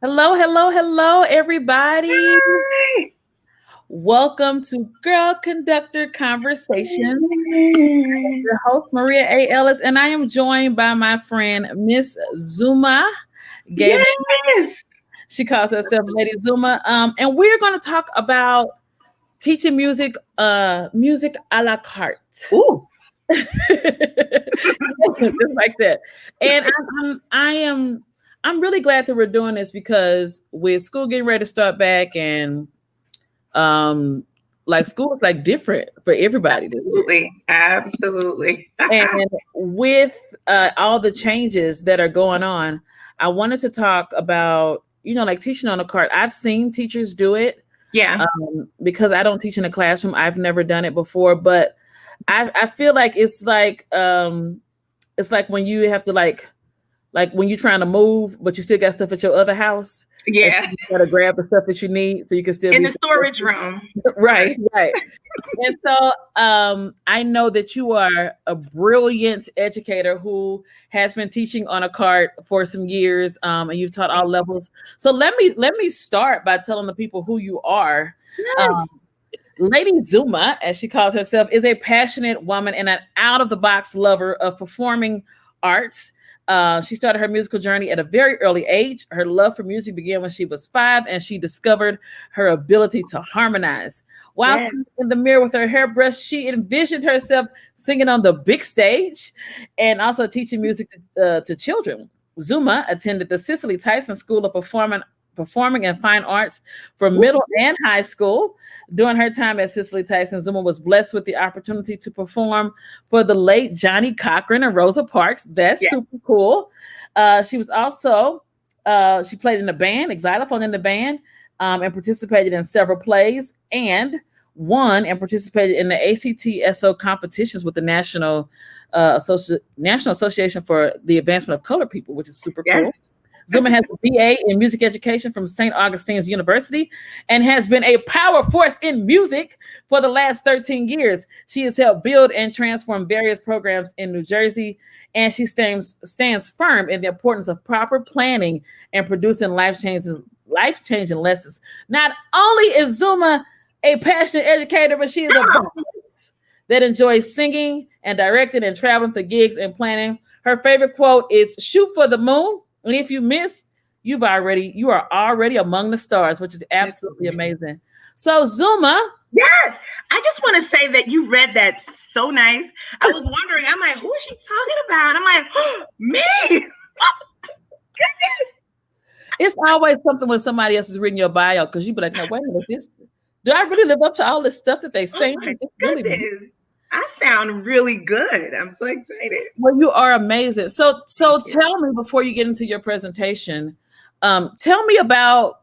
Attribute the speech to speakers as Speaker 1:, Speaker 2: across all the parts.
Speaker 1: Hello, hello, hello, everybody.
Speaker 2: Hi.
Speaker 1: Welcome to Girl Conductor Conversations. Your host, Maria A. Ellis, and I am joined by my friend, Miss Zuumah Gayemen.
Speaker 2: Yes.
Speaker 1: She calls herself Lady Zuma. And we're going to talk about teaching music a la carte.
Speaker 2: Ooh.
Speaker 1: Just like that. And I'm really glad that we're doing this because with school getting ready to start back and um like school is like different for everybody this year.
Speaker 2: Absolutely. Absolutely.
Speaker 1: And with all the changes that are going on, I wanted to talk about, like teaching on a cart. I've seen teachers do it
Speaker 2: Yeah.
Speaker 1: because I don't teach in a classroom. I've never done it before, but I feel like it's like when you have to like when you're trying to move, but you still got stuff at your other house. And
Speaker 2: Yeah.
Speaker 1: you gotta grab the stuff that you need so you can still
Speaker 2: In
Speaker 1: be
Speaker 2: the storage room.
Speaker 1: right, right. And so I know that you are a brilliant educator who has been teaching on a cart for some years, and you've taught all levels. So let me start by telling the people who you are.
Speaker 2: Yes.
Speaker 1: Um, Lady Zuma, as she calls herself, is a passionate woman and an out of the box lover of performing arts. She started her musical journey at a very early age. Her love for music began when she was 5, and she discovered her ability to harmonize. While
Speaker 2: Yes.
Speaker 1: sitting in the mirror with her hairbrush, she envisioned herself singing on the big stage and also teaching music to children. Zuma attended the Cicely Tyson School of Performing and Fine Arts for
Speaker 2: Ooh.
Speaker 1: middle and high school. During her time at Cicely Tyson, Zuma was blessed with the opportunity to perform for the late Johnny Cochran and Rosa Parks. That's
Speaker 2: Yes.
Speaker 1: super cool. She was also she played in the band, xylophone in the band, and participated in several plays and won and participated in the ACTSO competitions with the National Association for the Advancement of Colored People, which is super
Speaker 2: Yes.
Speaker 1: cool. Zuma has a BA in music education from St. Augustine's University and has been a power force in music for the last 13 years. She has helped build and transform various programs in New Jersey, and she stands firm in the importance of proper planning and producing life-changing lessons. Not only is Zuma a passionate educator, but she is a
Speaker 2: Come on.
Speaker 1: vocalist that enjoys singing and directing and traveling for gigs and planning. Her favorite quote is "Shoot for the moon. And if you miss, you are already among the stars," which is absolutely
Speaker 2: Absolutely.
Speaker 1: amazing. So Zuma,
Speaker 2: Yes. I just want to say that you read that so nice. I was wondering, I'm like, who is she talking about? I'm like, me. Goodness.
Speaker 1: it's always something when somebody else is reading your bio because you be like, no, wait a minute, do I really live up to all this stuff that they
Speaker 2: Oh
Speaker 1: say?
Speaker 2: my
Speaker 1: Is this really me?
Speaker 2: goodness. I sound really good. I'm so excited.
Speaker 1: Well, you are amazing. So
Speaker 2: Thank you.
Speaker 1: tell me before you get into your presentation, tell me about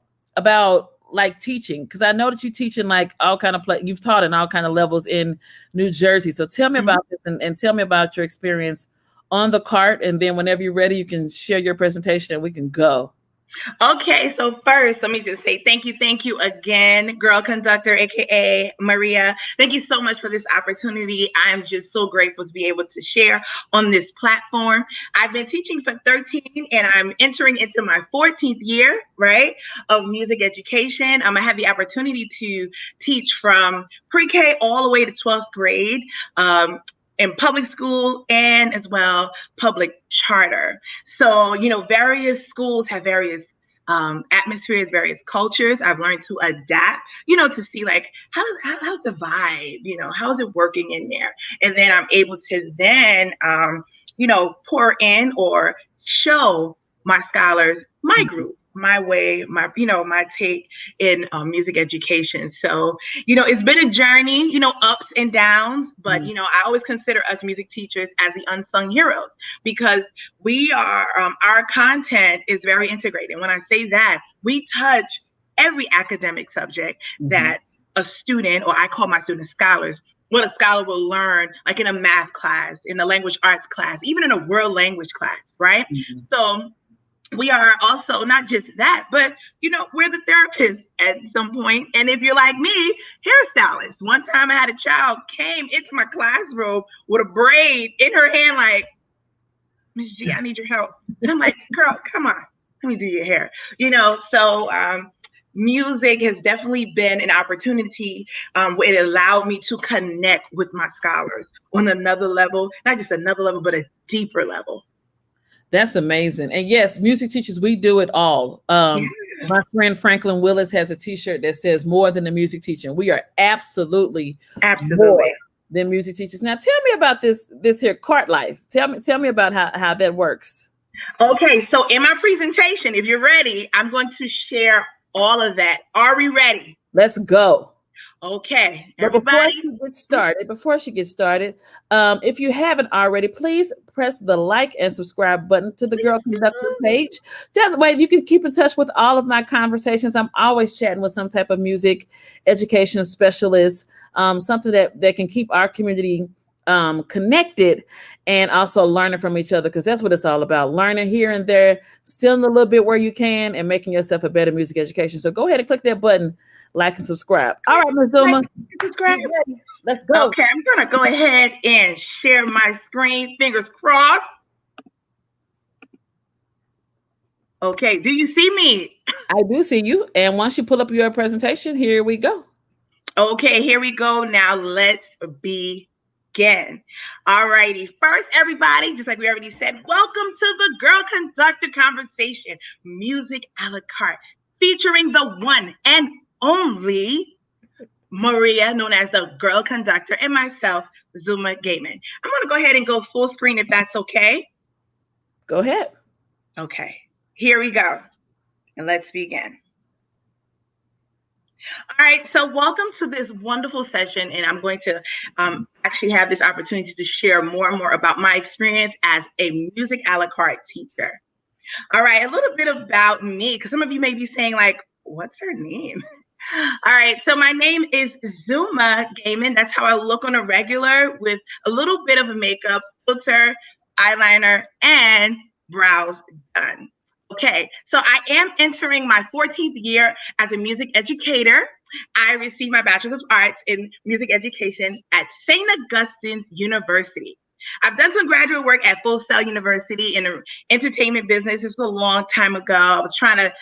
Speaker 1: like teaching because I know that you teach in like all kind of you've taught in all kind of levels in New Jersey. So tell me
Speaker 2: Mhm.
Speaker 1: about this and tell me about your experience on the cart, and then whenever you're ready, you can share your presentation and we can go.
Speaker 2: Okay, so first, let me just say thank you again, Girl Conductor, aka Maria. Thank you so much for this opportunity. I am just so grateful to be able to share on this platform. I've been teaching for 13 and I'm entering into my 14th year, right, of music education. I have the opportunity to teach from pre-K all the way to 12th grade. In public school and as well public charter. So, various schools have various atmospheres, various cultures. I've learned to adapt, to see like how's the vibe, how's it working in there, and then I'm able to then, pour in or show my scholars my group, my way, my take in music education. So, it's been a journey, ups and downs, but I always consider us music teachers as the unsung heroes because we are our content is very integrated. When I say that, we touch every academic subject
Speaker 1: Mhm.
Speaker 2: that a student, or I call my students scholars, what a scholar will learn, like in a math class, in a language arts class, even in a world language class, right?
Speaker 1: Mhm.
Speaker 2: So we are also not just that, but we're the therapists at some point. And if you're like me, hairstylist. One time I had a child came into my classroom with a braid in her hand, like, Miss G, I need your help. And I'm like, girl, come on. let me do your hair. So music has definitely been an opportunity where it allowed me to connect with my scholars on another level, not just another level, but a deeper level.
Speaker 1: That's amazing. And yes, music teachers, we do it all.
Speaker 2: Yeah,
Speaker 1: My friend Franklin Willis has a t-shirt that says more than a music teacher. We are absolutely more
Speaker 2: absolutely.
Speaker 1: than music teachers. Now tell me about this here cart life. Tell me about how that works.
Speaker 2: Okay, so in my presentation, if you're ready, I'm going to share all of that. Are we ready?
Speaker 1: Let's go.
Speaker 2: Okay,
Speaker 1: But
Speaker 2: everybody.
Speaker 1: before she gets started, if you haven't already, please press the like and subscribe button to the Girl Conductor page. That way you can keep in touch with all of my conversations. I'm always chatting with some type of music education specialist, something that can keep our community connected and also learning from each other, because that's what it's all about. Learning here and there, stealing a little bit where you can, and making yourself a better music education. So go ahead and click that button, like and subscribe. All right, Ms. Zuma,
Speaker 2: Subscribe.
Speaker 1: let's go.
Speaker 2: Okay, I'm going to go ahead and share my screen. Fingers crossed. Okay, do you see me?
Speaker 1: I do see you. And once you pull up your presentation, here we go.
Speaker 2: Okay, here we go. Now let's begin. All righty. First, everybody, just like we already said, welcome to the Girl Conductor Conversation, Music a la carte, featuring the one and only Maria, known as the Girl Conductor, and myself, Zuumah Gayemen. I'm going to go ahead and go full screen if that's okay.
Speaker 1: Go ahead.
Speaker 2: Okay, here we go. And let's begin. All right, so welcome to this wonderful session, and I'm going to actually have this opportunity to share more and more about my experience as a music a la carte teacher. All right, a little bit about me, because some of you may be saying, like, what's her name? All right, so my name is Zuumah Gayemen. That's how I look on a regular, with a little bit of a makeup, filter, eyeliner, and brows done. Okay, so I am entering my 14th year as a music educator. I received my Bachelor's of Arts in Music Education at St. Augustine's University. I've done some graduate work at Full Sail University in the entertainment business. This was a long time ago. I was trying to,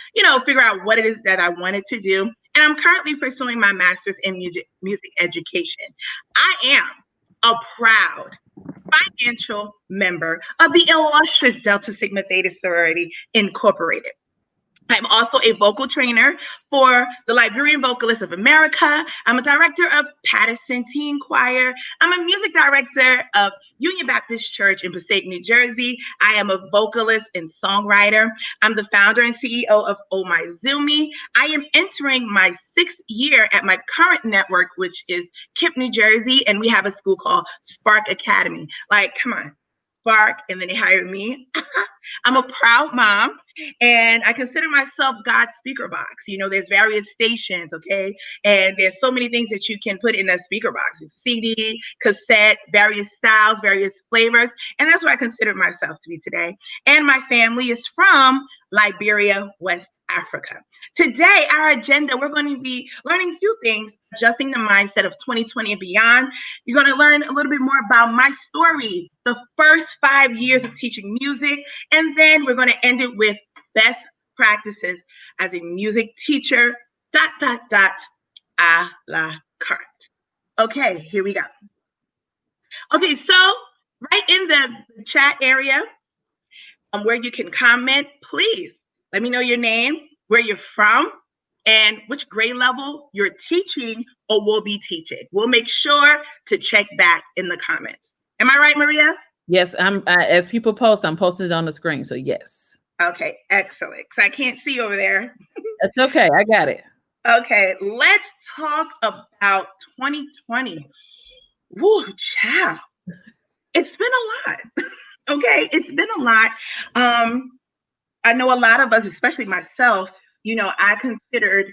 Speaker 2: figure out what it is that I wanted to do. And I'm currently pursuing my master's in music education. I am a proud financial member of the illustrious Delta Sigma Theta Sorority Incorporated. I'm also a vocal trainer for the Liberian Vocalists of America. I'm a director of Patterson Teen Choir. I'm a music director of Union Baptist Church in Passaic, New Jersey. I am a vocalist and songwriter. I'm the founder and CEO of Oh My Zoomy. I am entering my 6th year at my current network, which is KIPP, New Jersey, and we have a school called Spark Academy. Like, come on. Spark, and then they hired me. I'm a proud mom, and I consider myself God's speaker box. There's various stations, okay? And there's so many things that you can put in a speaker box. CD, cassette, various styles, various flavors. And that's what I consider myself to be today. And my family is from Liberia, West Africa. Today, our agenda, we're going to be learning a few things, adjusting the mindset of 2020 and beyond. You're going to learn a little bit more about my story, the first 5 years of teaching music, and then we're going to end it with best practices as a music teacher, ... a la carte. Okay, here we go. Okay, so right in the chat area where you can comment, please let me know your name, where you're from, and which grade level you're teaching or will be teaching. We'll make sure to check back in the comments. Am I right, Maria?
Speaker 1: Yes, as people post, I'm posting it on the screen. So yes.
Speaker 2: Okay, excellent. Because I can't see over there.
Speaker 1: That's okay. I got it.
Speaker 2: Okay, let's talk about 2020. Woo, child. It's been a lot. Okay, it's been a lot. I know a lot of us, especially myself, I considered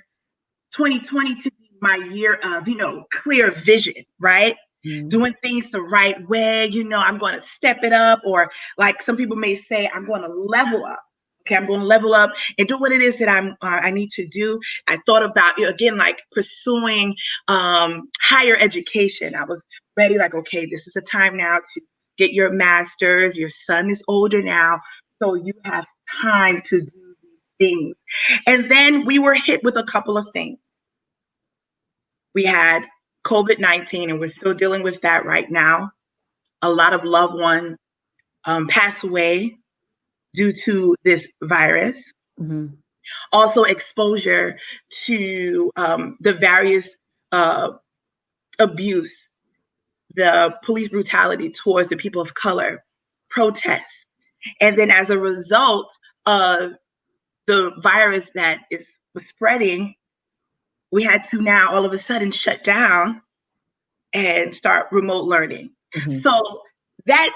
Speaker 2: 2020 to be my year of, clear vision, right? Mm-hmm. Doing things the right way. I'm going to step it up, or like some people may say, I'm going to level up. Okay, I'm going to level up and do what it is that I need to do. I thought about, again, like pursuing higher education. I was ready, like, okay, this is the time now to get your master's. Your son is older now, so you have time to do things. And then we were hit with a couple of things. We had COVID-19, and we're still dealing with that right now. A lot of loved ones pass away due to this virus.
Speaker 1: Mm-hmm.
Speaker 2: Also, exposure to the various abuse, the police brutality towards the people of color, protests. And then as a result of the virus that was spreading, we had to now all of a sudden shut down and start remote learning.
Speaker 1: Mm-hmm.
Speaker 2: So that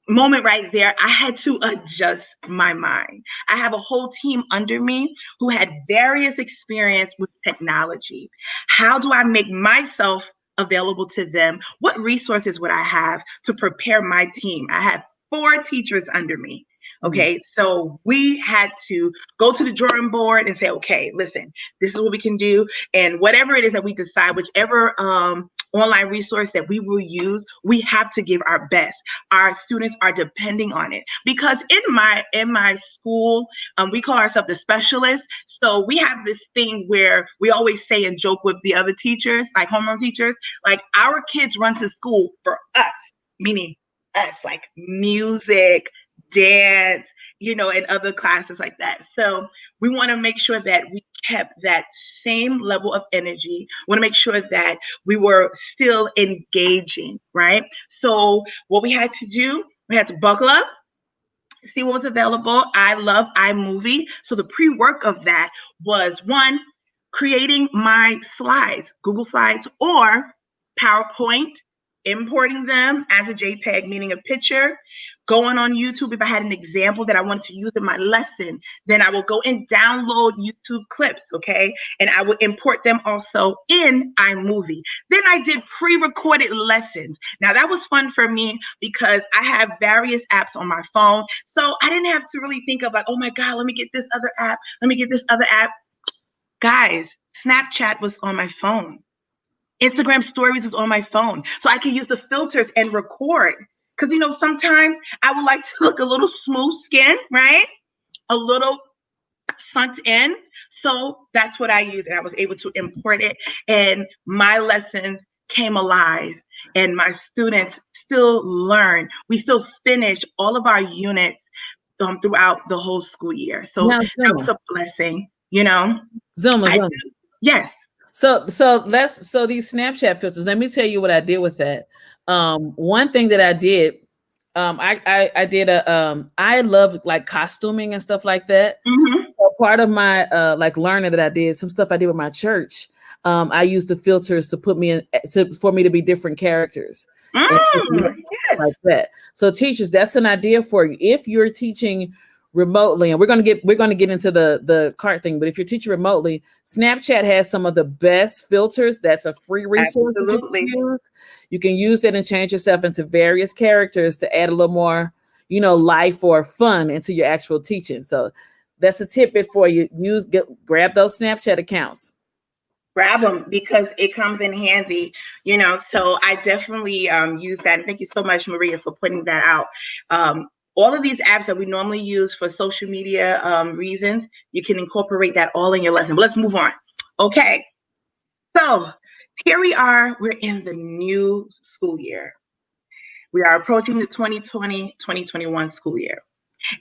Speaker 2: moment right there, I had to adjust my mind. I have a whole team under me who had various experience with technology. How do I make myself available to them? What resources would I have to prepare my team? I had 4 teachers under me. Okay, so we had to go to the drawing board and say, okay, listen, this is what we can do. And whatever it is that we decide, whichever online resource that we will use, we have to give our best. Our students are depending on it, because in my school, we call ourselves the specialists. So we have this thing where we always say and joke with the other teachers, like homeroom teachers, like our kids run to school for us, meaning us, like music, dance, and other classes like that. So we want to make sure that we kept that same level of energy. We want to make sure that we were still engaging, right? So what we had to do, we had to buckle up, see what was available. I love iMovie. So the pre-work of that was, one, creating my slides, Google Slides or PowerPoint, importing them as a JPEG, meaning a picture, going on YouTube. If I had an example that I wanted to use in my lesson, then I will go and download YouTube clips, okay? And I would import them also in iMovie. Then I did pre-recorded lessons. Now that was fun for me because I have various apps on my phone. So I didn't have to really think of like, oh my God, let me get this other app. Let me get this other app. Guys, Snapchat was on my phone. Instagram stories is on my phone. So I can use the filters and record. Because, sometimes I would like to look a little smooth skin, right? A little sucked in. So that's what I use. And I was able to import it. And my lessons came alive. And my students still learn. We still finish all of our units throughout the whole school year. So
Speaker 1: Now,
Speaker 2: that was a blessing,
Speaker 1: Zuma.
Speaker 2: Yes.
Speaker 1: So these Snapchat filters, let me tell you what I did with that. One thing that I did, I did I love like costuming and stuff like that.
Speaker 2: Mm-hmm.
Speaker 1: So part of my like learning that I did, some stuff I did with my church, I used the filters to put me in for me to be different characters.
Speaker 2: Yes.
Speaker 1: Like that. So teachers, that's an idea for you. If you're teaching remotely, and we're going to get into the cart thing, but if you're teaching remotely, Snapchat has some of the best filters. That's a free resource.
Speaker 2: Absolutely.
Speaker 1: You can use it and change yourself into various characters to add a little more, life or fun into your actual teaching. So that's a tidbit for you. Grab those Snapchat accounts.
Speaker 2: Grab them because it comes in handy, so I definitely use that. And thank you so much, Maria, for putting that out. All of these apps that we normally use for social media reasons, you can incorporate that all in your lesson. But let's move on. Okay. So here we are. We're in the new school year. We are approaching the 2020-2021 school year.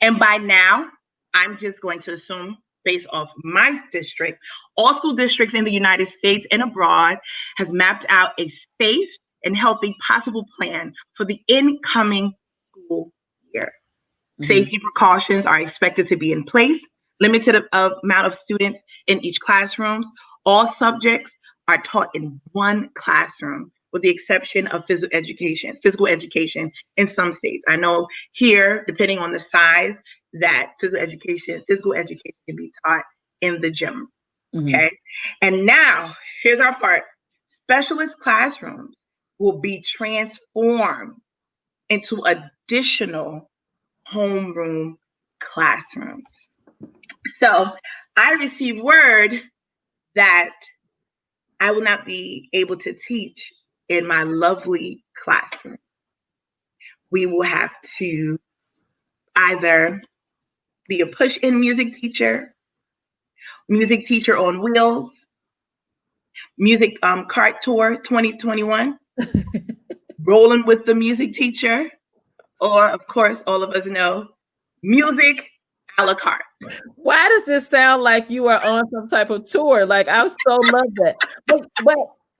Speaker 2: And by now, I'm just going to assume, based off my district, all school districts in the United States and abroad has mapped out a safe and healthy possible plan for the incoming school year. Safety precautions are expected to be in place, limited amount of students in each classroom. All subjects are taught in one classroom, with the exception of physical education in some states. I know here, depending on the size, that physical education can be taught in the gym. Okay. And now here's our part. Specialist classrooms will be transformed into additional homeroom classrooms. So I received word that I will not be able to teach in my lovely classroom. We will have to either be a push-in music teacher Music Teacher on Wheels, Music Cart Tour 2021, Rolling with the Music Teacher, or of course, all of us know, Music a la carte.
Speaker 1: Why does this sound like you are on some type of tour? Like, I so love that. But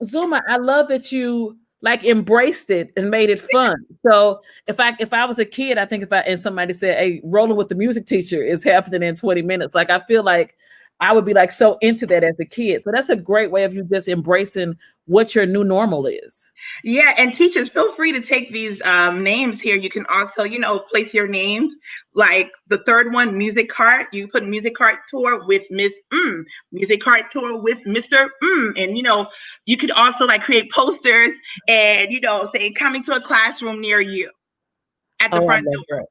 Speaker 1: Zuma, I love that you like embraced it and made it fun. So if I was a kid, I think and somebody said, "Hey, Rolling with the Music Teacher is happening in 20 minutes," like I feel like I would be like so into that as a kid. So that's a great way of you just embracing what your new normal is.
Speaker 2: Yeah, and teachers, feel free to take these names here. You can also, place your names. Like the third one, Music Cart. You put Music Cart Tour with Miss Music Cart Tour with Mr. And you could also like create posters and say coming to a classroom near you at the front door.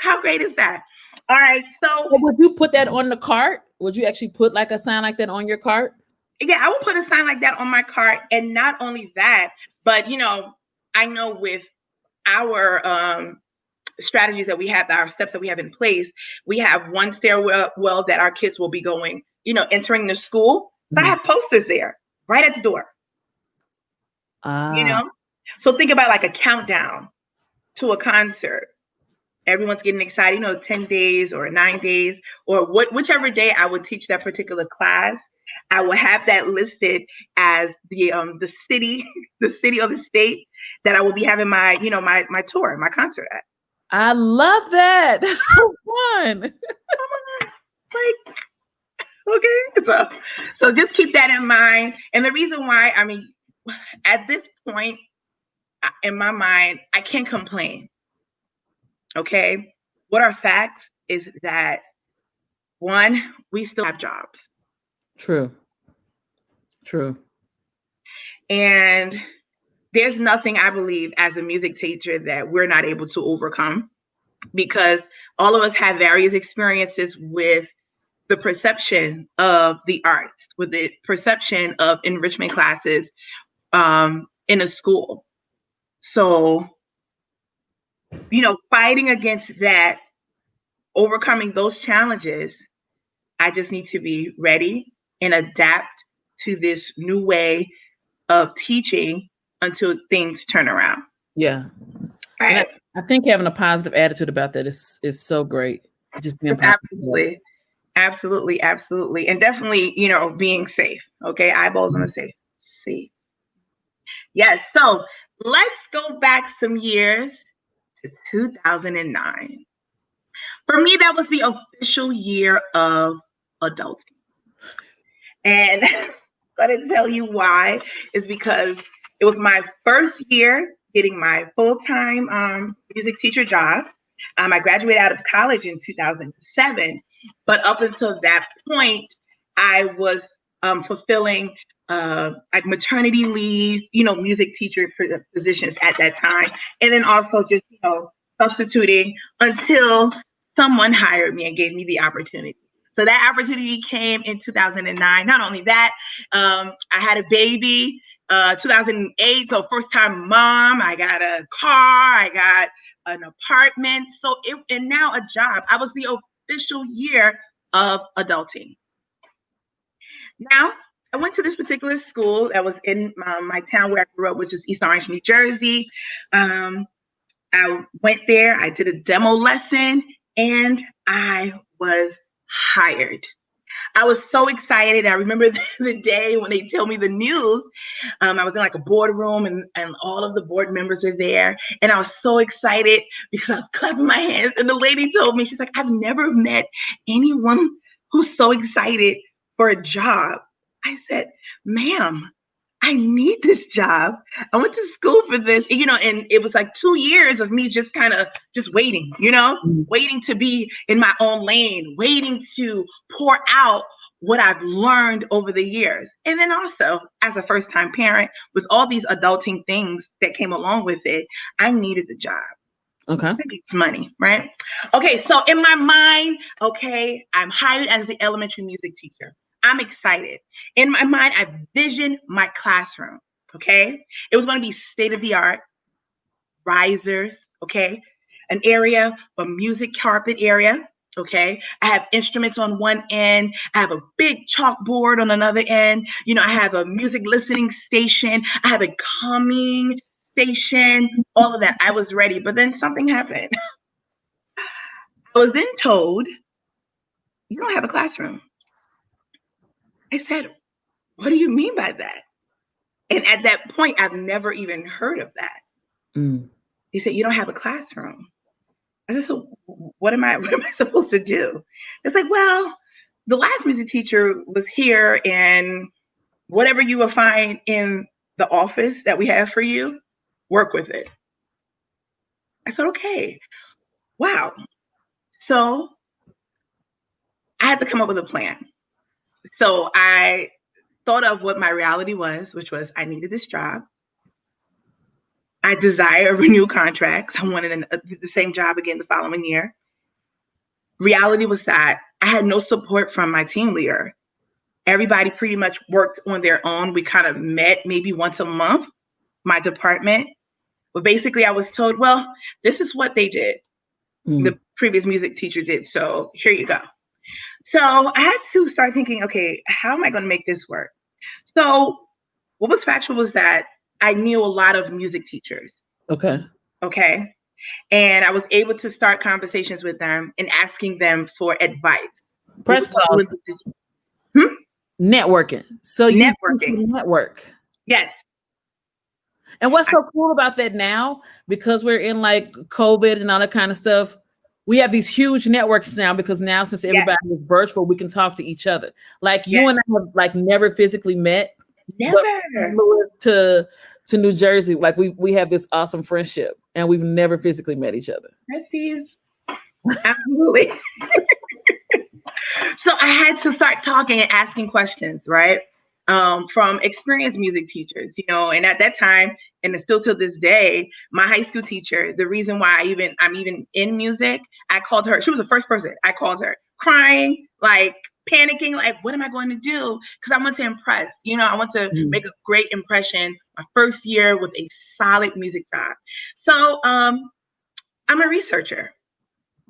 Speaker 2: How great is that? All right, so
Speaker 1: would you put that on the cart? Would you actually put like a sign like that on your cart?
Speaker 2: Yeah, I will put a sign like that on my cart. And not only that, but I know with our strategies that we have, our steps that we have in place, we have one stairwell that our kids will be going, entering the school. So I have posters there right at the door. So think about like a countdown to a concert. Everyone's getting excited, 10 days or 9 days or whichever day I would teach that particular class. I will have that listed as the city, the city or the state that I will be having my, my tour, my concert at.
Speaker 1: I love that. That's so fun.
Speaker 2: Okay. So just keep that in mind. And the reason why, at this point in my mind, I can't complain. Okay. What are facts is that, one, we still have jobs.
Speaker 1: True.
Speaker 2: And there's nothing, I believe, as a music teacher that we're not able to overcome, because all of us have various experiences with the perception of the arts, with the perception of enrichment classes in a school. So, fighting against that, overcoming those challenges, I just need to be ready and adapt to this new way of teaching until things turn around.
Speaker 1: Yeah.
Speaker 2: Right.
Speaker 1: I think having a positive attitude about that is so great. Just being
Speaker 2: absolutely. And definitely, being safe. Okay. Eyeballs on the safe. Yes. So let's go back some years to 2009. For me, that was the official year of adulting. And I'm going to tell you why is because it was my first year getting my full-time music teacher job. I graduated out of college in 2007, but up until that point, I was fulfilling like maternity leave, music teacher positions at that time, and then also just substituting until someone hired me and gave me the opportunity. So that opportunity came in 2009. Not only that, I had a baby, 2008. So first time mom, I got a car, I got an apartment. And now a job. I was the official year of adulting. Now, I went to this particular school that was in my town where I grew up, which is East Orange, New Jersey. I went there, I did a demo lesson, and I was hired. I was so excited. I remember the day when they told me the news. I was in like a boardroom and all of the board members are there. And I was so excited because I was clapping my hands. And the lady told me, she's like, I've never met anyone who's so excited for a job. I said, ma'am, I need this job. I went to school for this, and it was like 2 years of me just kind of just waiting, waiting to be in my own lane, waiting to pour out what I've learned over the years. And then also as a first-time parent with all these adulting things that came along with it, I needed the job.
Speaker 1: Okay.
Speaker 2: It's money, right? Okay, so in my mind, okay, I'm hired as the elementary music teacher. I'm excited. In my mind, I visioned my classroom, okay? It was going to be state-of-the-art, risers, okay? An area, a music carpet area. Okay. I have instruments on one end. I have a big chalkboard on another end. I have a music listening station. I have a calming station, all of that. I was ready, but then something happened. I was then told, you don't have a classroom. I said, what do you mean by that? And at that point, I've never even heard of that. He said, you don't have a classroom. I said, so what am I supposed to do? It's like, well, the last music teacher was here, and whatever you will find in the office that we have for you, work with it. I said, okay. Wow. So I had to come up with a plan. So I thought of what my reality was, which was I needed this job. I desire renewed contracts. I wanted the same job again the following year. Reality was that I had no support from my team leader. Everybody pretty much worked on their own. We kind of met maybe once a month, my department. But basically I was told, well, this is what they did. The previous music teacher did. So here you go. So I had to start thinking, okay, how am I going to make this work? So what was factual was that I knew a lot of music teachers.
Speaker 1: Okay.
Speaker 2: And I was able to start conversations with them and asking them for advice.
Speaker 1: Press pause. Networking. So you network.
Speaker 2: Yes.
Speaker 1: And what's so cool about that now, because we're in like COVID and all that kind of stuff, we have these huge networks now, because now since everybody is virtual, we can talk to each other. Like you and I have like never physically met.
Speaker 2: Never.
Speaker 1: To New Jersey, like we have this awesome friendship, and we've never physically met each other.
Speaker 2: Besties. Absolutely. So I had to start talking and asking questions, right? From experienced music teachers, and at that time, and still to this day, my high school teacher, the reason why I'm even in music, I called her. She was the first person I called her, crying, like panicking, like, what am I going to do? Because I want to impress, I want to make a great impression my first year with a solid music job. So I'm a researcher.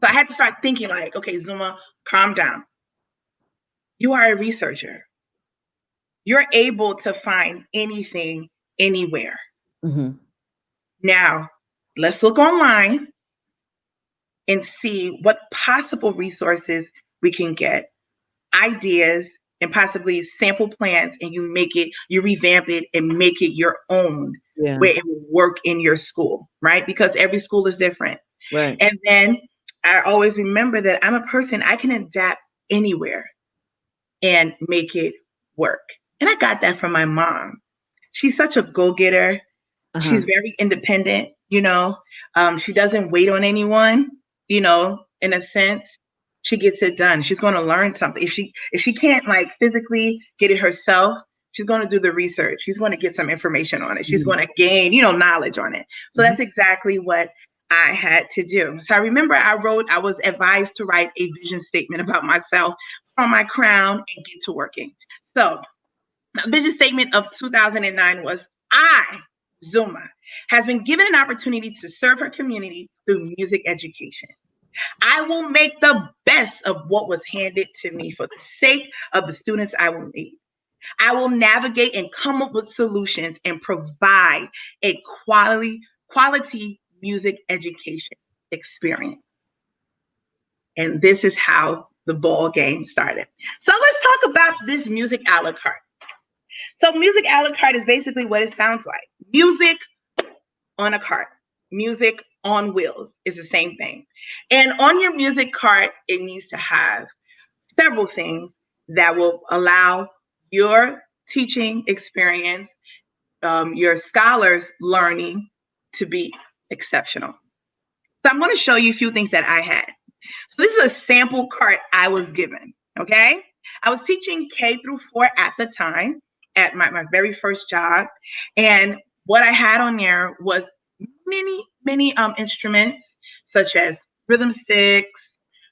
Speaker 2: So I had to start thinking like, okay, Zuma, calm down. You are a researcher. You're able to find anything, anywhere. Now, let's look online and see what possible resources we can get, ideas, and possibly sample plans, and you revamp it and make it your own, where it will work in your school, right? Because every school is different.
Speaker 1: Right.
Speaker 2: And then I always remember that I'm a person, I can adapt anywhere and make it work. And I got that from my mom. She's such a go-getter. She's very independent, she doesn't wait on anyone, in a sense. She gets it done. She's going to learn something. If she can't like physically get it herself, she's going to do the research. She's going to get some information on it. She's going to gain, knowledge on it. So that's exactly what I had to do. So I remember I was advised to write a vision statement about myself, from my crown, and get to working. So my vision statement of 2009 was, I, Zuma, has been given an opportunity to serve her community through music education. I will make the best of what was handed to me for the sake of the students I will lead. I will navigate and come up with solutions and provide a quality music education experience. And this is how the ball game started. So let's talk about this music a la carte. So music a la carte is basically what it sounds like. Music on a cart. Music on wheels is the same thing. And on your music cart, it needs to have several things that will allow your teaching experience, your scholars learning to be exceptional. So I'm going to show you a few things that I had. So this is a sample cart I was given, okay? I was teaching K through 4 at the time, at my very first job. And what I had on there was many instruments, such as rhythm sticks.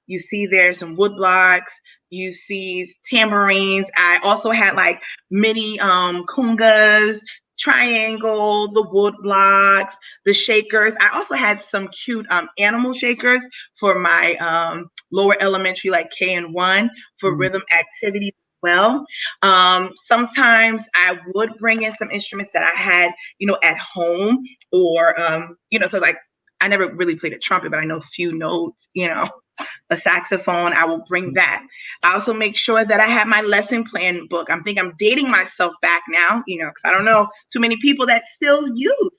Speaker 2: You see there's some wood blocks. You see tambourines. I also had like many congas, triangle, the wood blocks, the shakers. I also had some cute animal shakers for my lower elementary, like K and 1, for rhythm activities as well. Sometimes I would bring in some instruments that I had, at home, or, so like I never really played a trumpet, but I know a few notes, a saxophone. I will bring that. I also make sure that I have my lesson plan book. I'm dating myself back now, because I don't know too many people that still use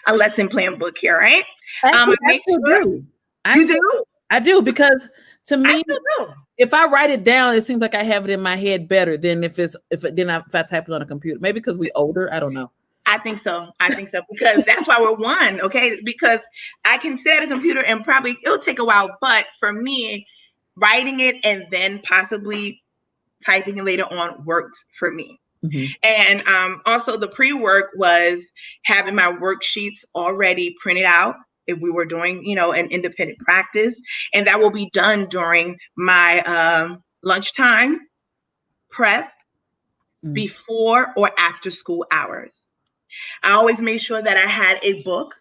Speaker 2: a lesson plan book here, right?
Speaker 1: Actually, I still do. I do, because to me, if I write it down, it seems like I have it in my head better than if I type it on a computer. Maybe because we older, I don't know.
Speaker 2: I think so, because that's why we're one, okay? Because I can sit at a computer and probably it'll take a while, but for me, writing it and then possibly typing it later on works for me. And also the pre-work was having my worksheets already printed out if we were doing, an independent practice, and that will be done during my lunchtime prep, before or after school hours. I always made sure that I had a book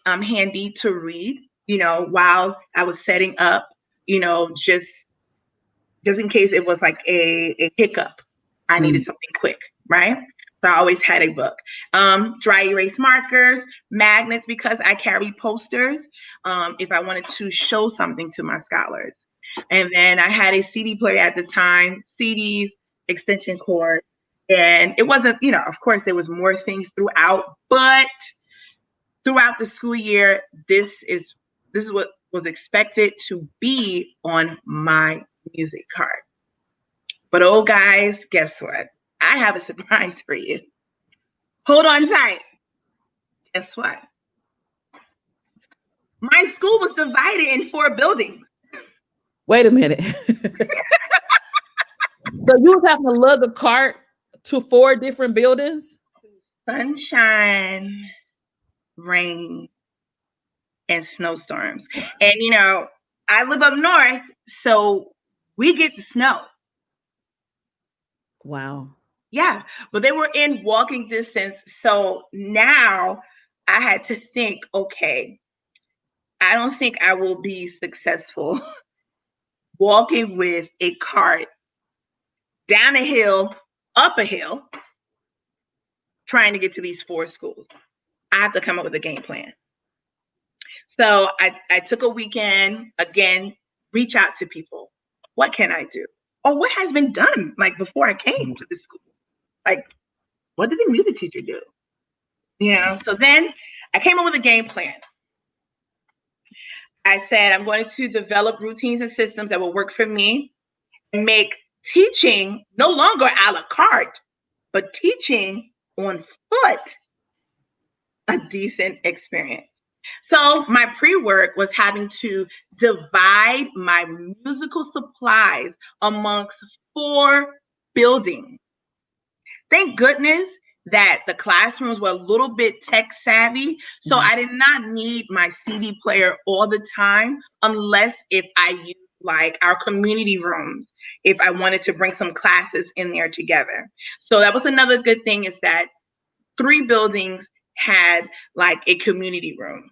Speaker 2: handy to read, while I was setting up, just in case it was like a hiccup. I needed something quick, right? So I always had a book. Dry erase markers, magnets, because I carry posters if I wanted to show something to my scholars. And then I had a CD player at the time, CDs, extension cord. And it wasn't, of course, there was more things throughout, but throughout the school year, this is what was expected to be on my music card. But oh, guys, guess what? I have a surprise for you. Hold on tight. Guess what? My school was divided in 4 buildings.
Speaker 1: Wait a minute. So you was having to lug a cart to 4 different buildings?
Speaker 2: Sunshine, rain, and snowstorms. And, I live up north, so we get the snow.
Speaker 1: Wow.
Speaker 2: Yeah, but they were in walking distance. So now I had to think, okay, I don't think I will be successful walking with a cart down a hill, up a hill, trying to get to these 4 schools. I have to come up with a game plan. So I took a weekend, again, reach out to people. What can I do? Or what has been done, like before I came to the school? Like, what did the music teacher do? So then I came up with a game plan. I said, I'm going to develop routines and systems that will work for me and make teaching no longer a la carte, but teaching on foot a decent experience. So my pre-work was having to divide my musical supplies amongst 4 buildings. Thank goodness that the classrooms were a little bit tech savvy. So I did not need my CD player all the time, unless if I used like our community rooms, if I wanted to bring some classes in there together. So that was another good thing, is that 3 buildings had like a community room.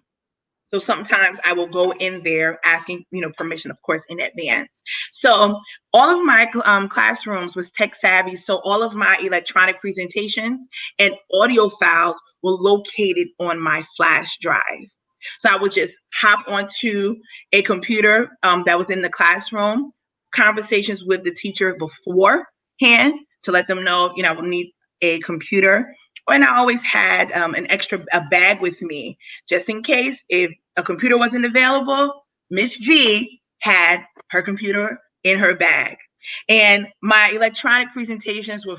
Speaker 2: So sometimes I will go in there asking, permission, of course, in advance. So all of my classrooms was tech savvy. So all of my electronic presentations and audio files were located on my flash drive. So I would just hop onto a computer that was in the classroom, conversations with the teacher beforehand to let them know, I will need a computer. And I always had a bag with me, just in case if a computer wasn't available. Miss G had her computer in her bag. And my electronic presentations will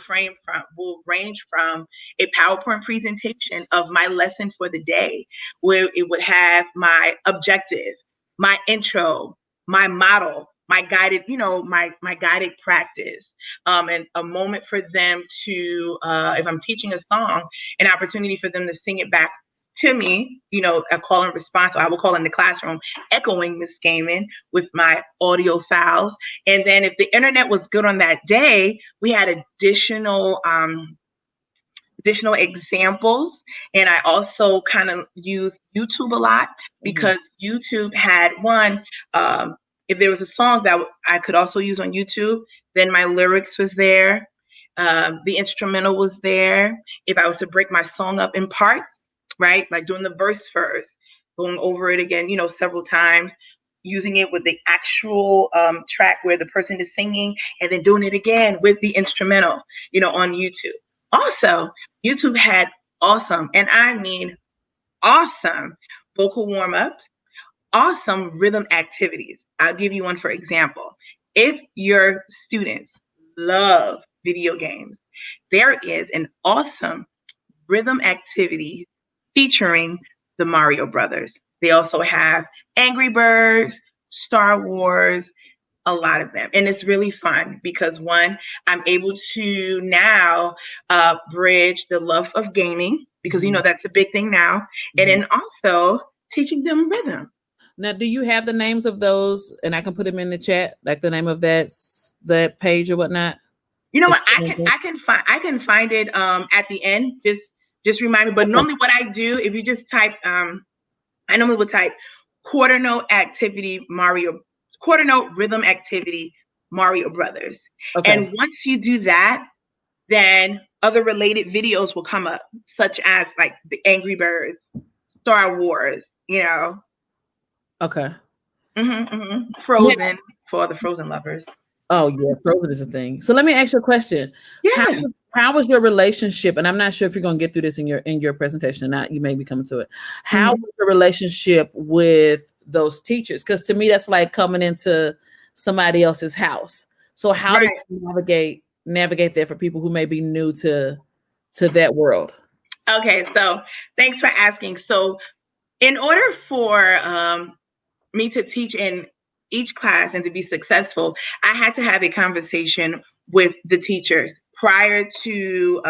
Speaker 2: range from a PowerPoint presentation of my lesson for the day, where it would have my objective, my intro, my model, my guided, my guided practice, and a moment for them to, if I'm teaching a song, an opportunity for them to sing it back to me, a call and response. So I will call in the classroom, echoing Miss Gayemen with my audio files. And then if the internet was good on that day, we had additional additional examples. And I also kind of use YouTube a lot because YouTube had one, if there was a song that I could also use on YouTube, then my lyrics was there. The instrumental was there. If I was to break my song up in parts, right, like doing the verse first, going over it again, several times, using it with the actual track where the person is singing, and then doing it again with the instrumental, on YouTube. Also, YouTube had awesome, and I mean awesome, vocal warm-ups, awesome rhythm activities. I'll give you one for example. If your students love video games, there is an awesome rhythm activity featuring the Mario Brothers. They also have Angry Birds, Star Wars, a lot of them. And it's really fun because one, I'm able to now bridge the love of gaming because, that's a big thing now. And then also teaching them rhythm.
Speaker 1: Now, do you have the names of those? And I can put them in the chat, like the name of that page or whatnot.
Speaker 2: You know what? I can find it at the end. Just remind me. But normally, what I do, if you just type, I normally would type quarter note rhythm activity Mario Brothers. Okay. And once you do that, then other related videos will come up, such as like the Angry Birds, Star Wars.
Speaker 1: Okay.
Speaker 2: Frozen for the Frozen lovers.
Speaker 1: Oh yeah, Frozen is a thing. So let me ask you a question.
Speaker 2: Yeah.
Speaker 1: How was your relationship? And I'm not sure if you're gonna get through this in your presentation or not. You may be coming to it. How was your relationship with those teachers? Because to me, that's like coming into somebody else's house. So how do you navigate that for people who may be new to that world?
Speaker 2: Okay, so thanks for asking. So in order for me to teach in each class and to be successful, I had to have a conversation with the teachers prior to,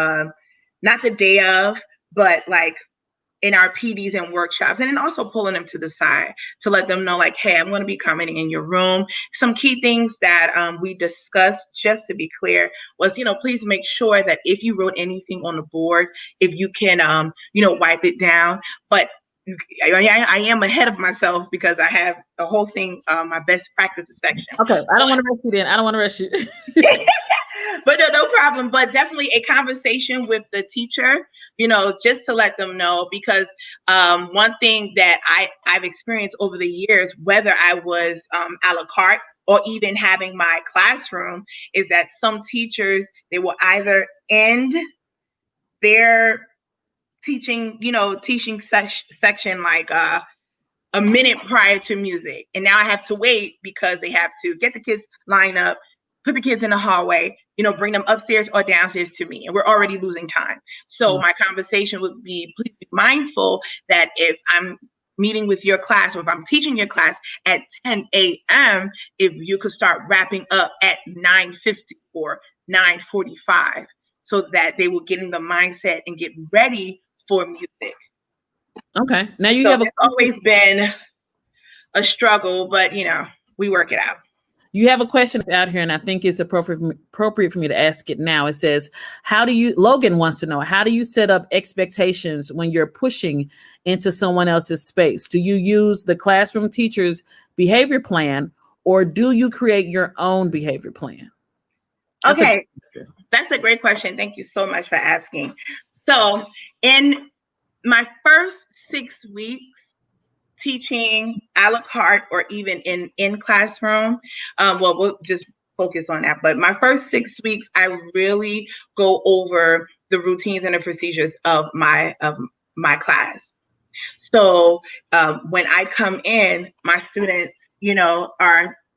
Speaker 2: not the day of, but like in our PDs and workshops, and then also pulling them to the side to let them know, like, hey, I'm going to be coming in your room. Some key things that we discussed, just to be clear, was, please make sure that if you wrote anything on the board, if you can, wipe it down. But I am ahead of myself because I have the whole thing, my best practices section.
Speaker 1: Okay, I don't want to rush you then. I don't want to rush you.
Speaker 2: But no problem. But definitely a conversation with the teacher, just to let them know, because one thing that I've experienced over the years, whether I was a la carte or even having my classroom, is that some teachers, they will either end their teaching section like a minute prior to music. And now I have to wait because they have to get the kids lined up, put the kids in the hallway, bring them upstairs or downstairs to me. And we're already losing time. So my conversation would be, please be mindful that if I'm meeting with your class or if I'm teaching your class at 10 a.m., if you could start wrapping up at 9:50 or 9:45 so that they will get in the mindset and get ready for music.
Speaker 1: Okay. Now
Speaker 2: it's always been a struggle, but we work it out.
Speaker 1: You have a question out here, and I think it's appropriate for me to ask it now. It says, Logan wants to know, how do you set up expectations when you're pushing into someone else's space? Do you use the classroom teacher's behavior plan, or do you create your own behavior plan?
Speaker 2: That's a great question. Thank you so much for asking. So in my first 6 weeks teaching a la carte or even in classroom, we'll just focus on that. But my first 6 weeks, I really go over the routines and the procedures of my class. So when I come in, my students,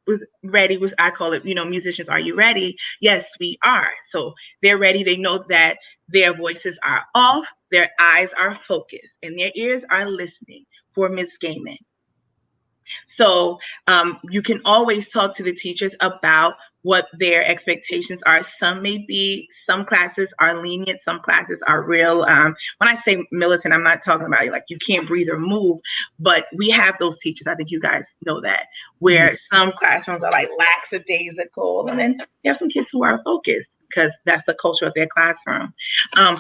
Speaker 2: was ready. I call it, musicians, are you ready? Yes, we are. So they're ready. They know that their voices are off, their eyes are focused, and their ears are listening for Miss Gayemen. So you can always talk to the teachers about what their expectations are. Some classes are lenient, some classes are real. When I say militant, I'm not talking about like you can't breathe or move, but we have those teachers, I think you guys know that, where some classrooms are like lackadaisical, and then you have some kids who are focused. because that's the culture of their classroom.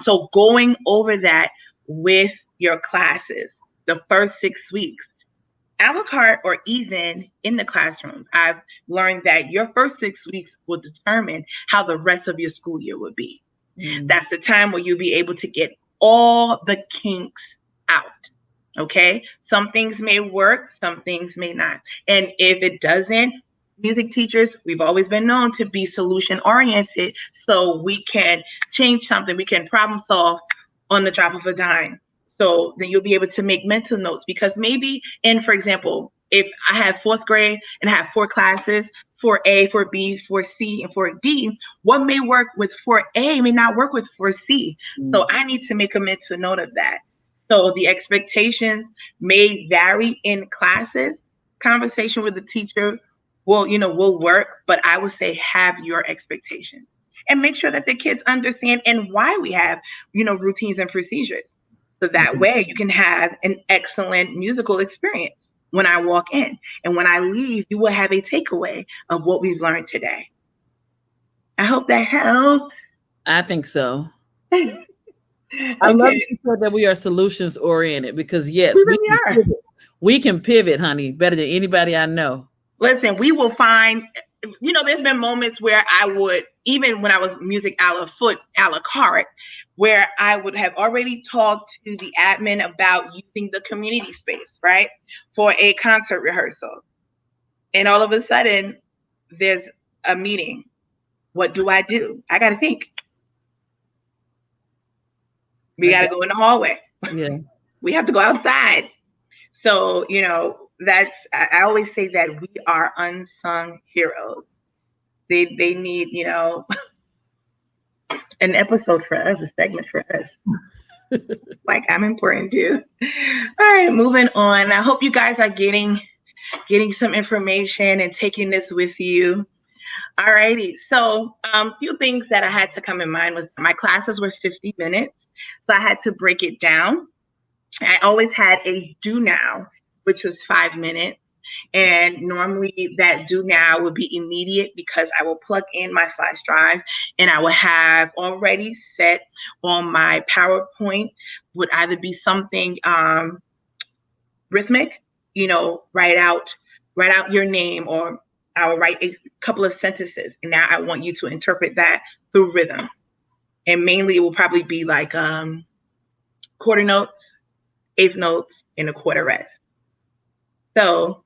Speaker 2: So going over that with your classes, the first 6 weeks, a la carte or even in the classroom, I've learned that your first 6 weeks will determine how the rest of your school year will be. That's the time where you'll be able to get all the kinks out. Okay. Some things may work, some things may not. And if it doesn't, music teachers, we've always been known to be solution oriented. So we can change something, we can problem solve on the drop of a dime. So then you'll be able to make mental notes, because maybe for example, if I have 4th grade and I have 4 classes, 4A, 4B, 4C, and 4D, what may work with 4A may not work with 4C. So I need to make a mental note of that. So the expectations may vary in classes. Conversation with the teacher will work, but I would say have your expectations and make sure that the kids understand and why we have, routines and procedures. So that way you can have an excellent musical experience when I walk in. And when I leave, you will have a takeaway of what we've learned today. I hope that helped.
Speaker 1: I think so. I love that we are solutions oriented, because yes, we can pivot, honey, better than anybody I know.
Speaker 2: Listen, we will find, there's been moments where I would, even when I was music a la carte, where I would have already talked to the admin about using the community space, right, for a concert rehearsal. And all of a sudden, there's a meeting. What do? I got to think. We got to go in the hallway.
Speaker 1: Yeah.
Speaker 2: We have to go outside. So, I always say that we are unsung heroes. They need, an episode for us, a segment for us. Like, I'm important too. All right, moving on. I hope you guys are getting some information and taking this with you. All righty. So a few things that I had to come in mind was my classes were 50 minutes. So I had to break it down. I always had a do now, which was 5 minutes. And normally that do now would be immediate, because I will plug in my flash drive and I will have already set on my PowerPoint would either be something rhythmic, write out your name, or I will write a couple of sentences. And now I want you to interpret that through rhythm. And mainly it will probably be like quarter notes, eighth notes, and a quarter rest. So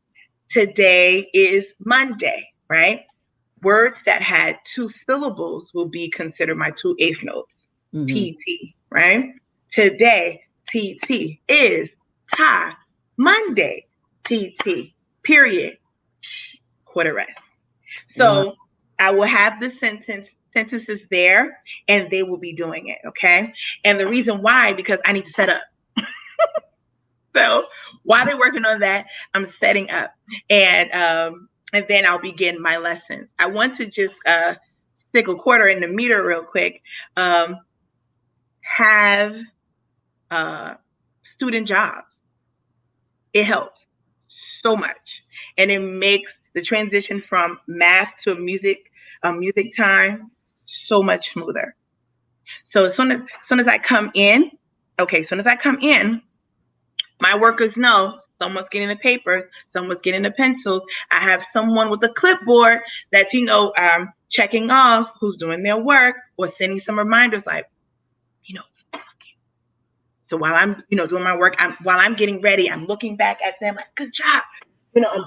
Speaker 2: today is Monday, right? Words that had 2 syllables will be considered my 2 eighth notes, PT, right? Today, TT is tie. Monday, TT, period, quarter rest. So I will have the sentences there, and they will be doing it, okay? And the reason why, because I need to set up. So while they're working on that, I'm setting up, and then I'll begin my lessons. I want to just stick a quarter in the meter real quick. Have student jobs. It helps so much, and it makes the transition from math to music time so much smoother. So as soon as I come in, my workers know someone's getting the papers, someone's getting the pencils. I have someone with a clipboard that's, checking off who's doing their work, or sending some reminders like, so while I'm, doing my work, while I'm getting ready, I'm looking back at them like, good job. I'm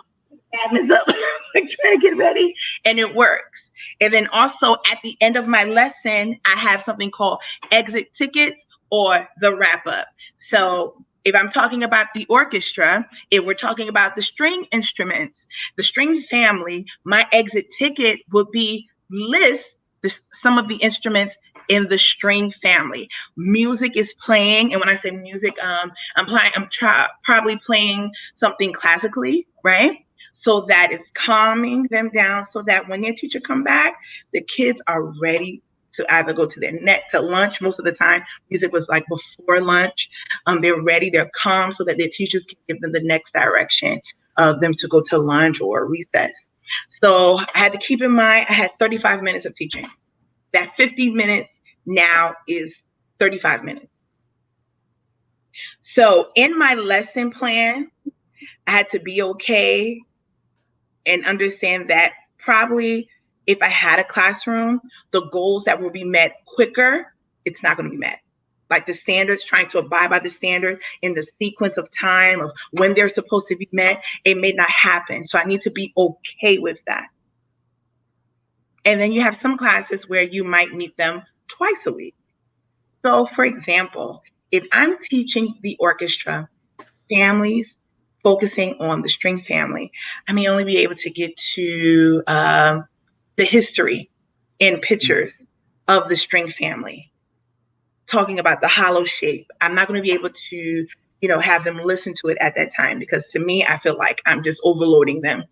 Speaker 2: adding this up, like trying to get ready, and it works. And then also at the end of my lesson, I have something called exit tickets, or the wrap up. So if I'm talking about the orchestra, if we're talking about the string instruments, the string family, my exit ticket would be list some of the instruments in the string family. Music is playing, and when I say music, I'm probably playing something classically, right? So that it's calming them down, so that when their teacher come back, the kids are ready to either go to lunch. Most of the time, music was like before lunch. They're ready, they're calm, so that their teachers can give them the next direction of them to go to lunch or recess. So I had to keep in mind, I had 35 minutes of teaching. That 50 minutes now is 35 minutes. So in my lesson plan, I had to be okay and understand that probably if I had a classroom, the goals that will be met quicker, it's not going to be met. Like the standards, trying to abide by the standard in the sequence of time of when they're supposed to be met, it may not happen. So I need to be okay with that. And then you have some classes where you might meet them twice a week. So for example, if I'm teaching the orchestra, families, focusing on the string family, I may only be able to get to the history and pictures of the string family, talking about the hollow shape. I'm not going to be able to, have them listen to it at that time, because to me, I feel like I'm just overloading them,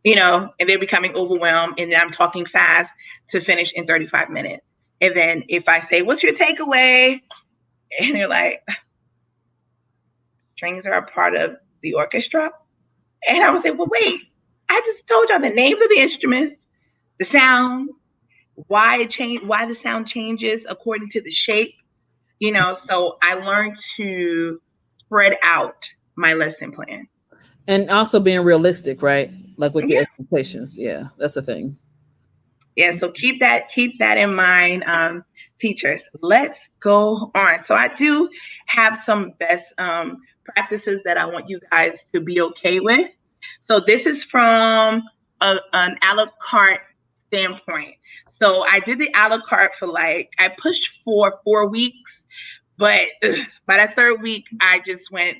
Speaker 2: and they're becoming overwhelmed, and then I'm talking fast to finish in 35 minutes. And then if I say, what's your takeaway? And they're like, strings are a part of the orchestra. And I would say, well, wait, I just told y'all the names of the instruments, the sound, why the sound changes according to the shape, so I learned to spread out my lesson plan.
Speaker 1: And also being realistic, right? Like with your expectations. Yeah, that's the thing.
Speaker 2: Yeah, so keep that in mind, teachers. Let's go on. So I do have some best practices that I want you guys to be okay with. So this is from an a la carte standpoint. So I did the a la carte for I pushed for 4 weeks, but by that third week, I just went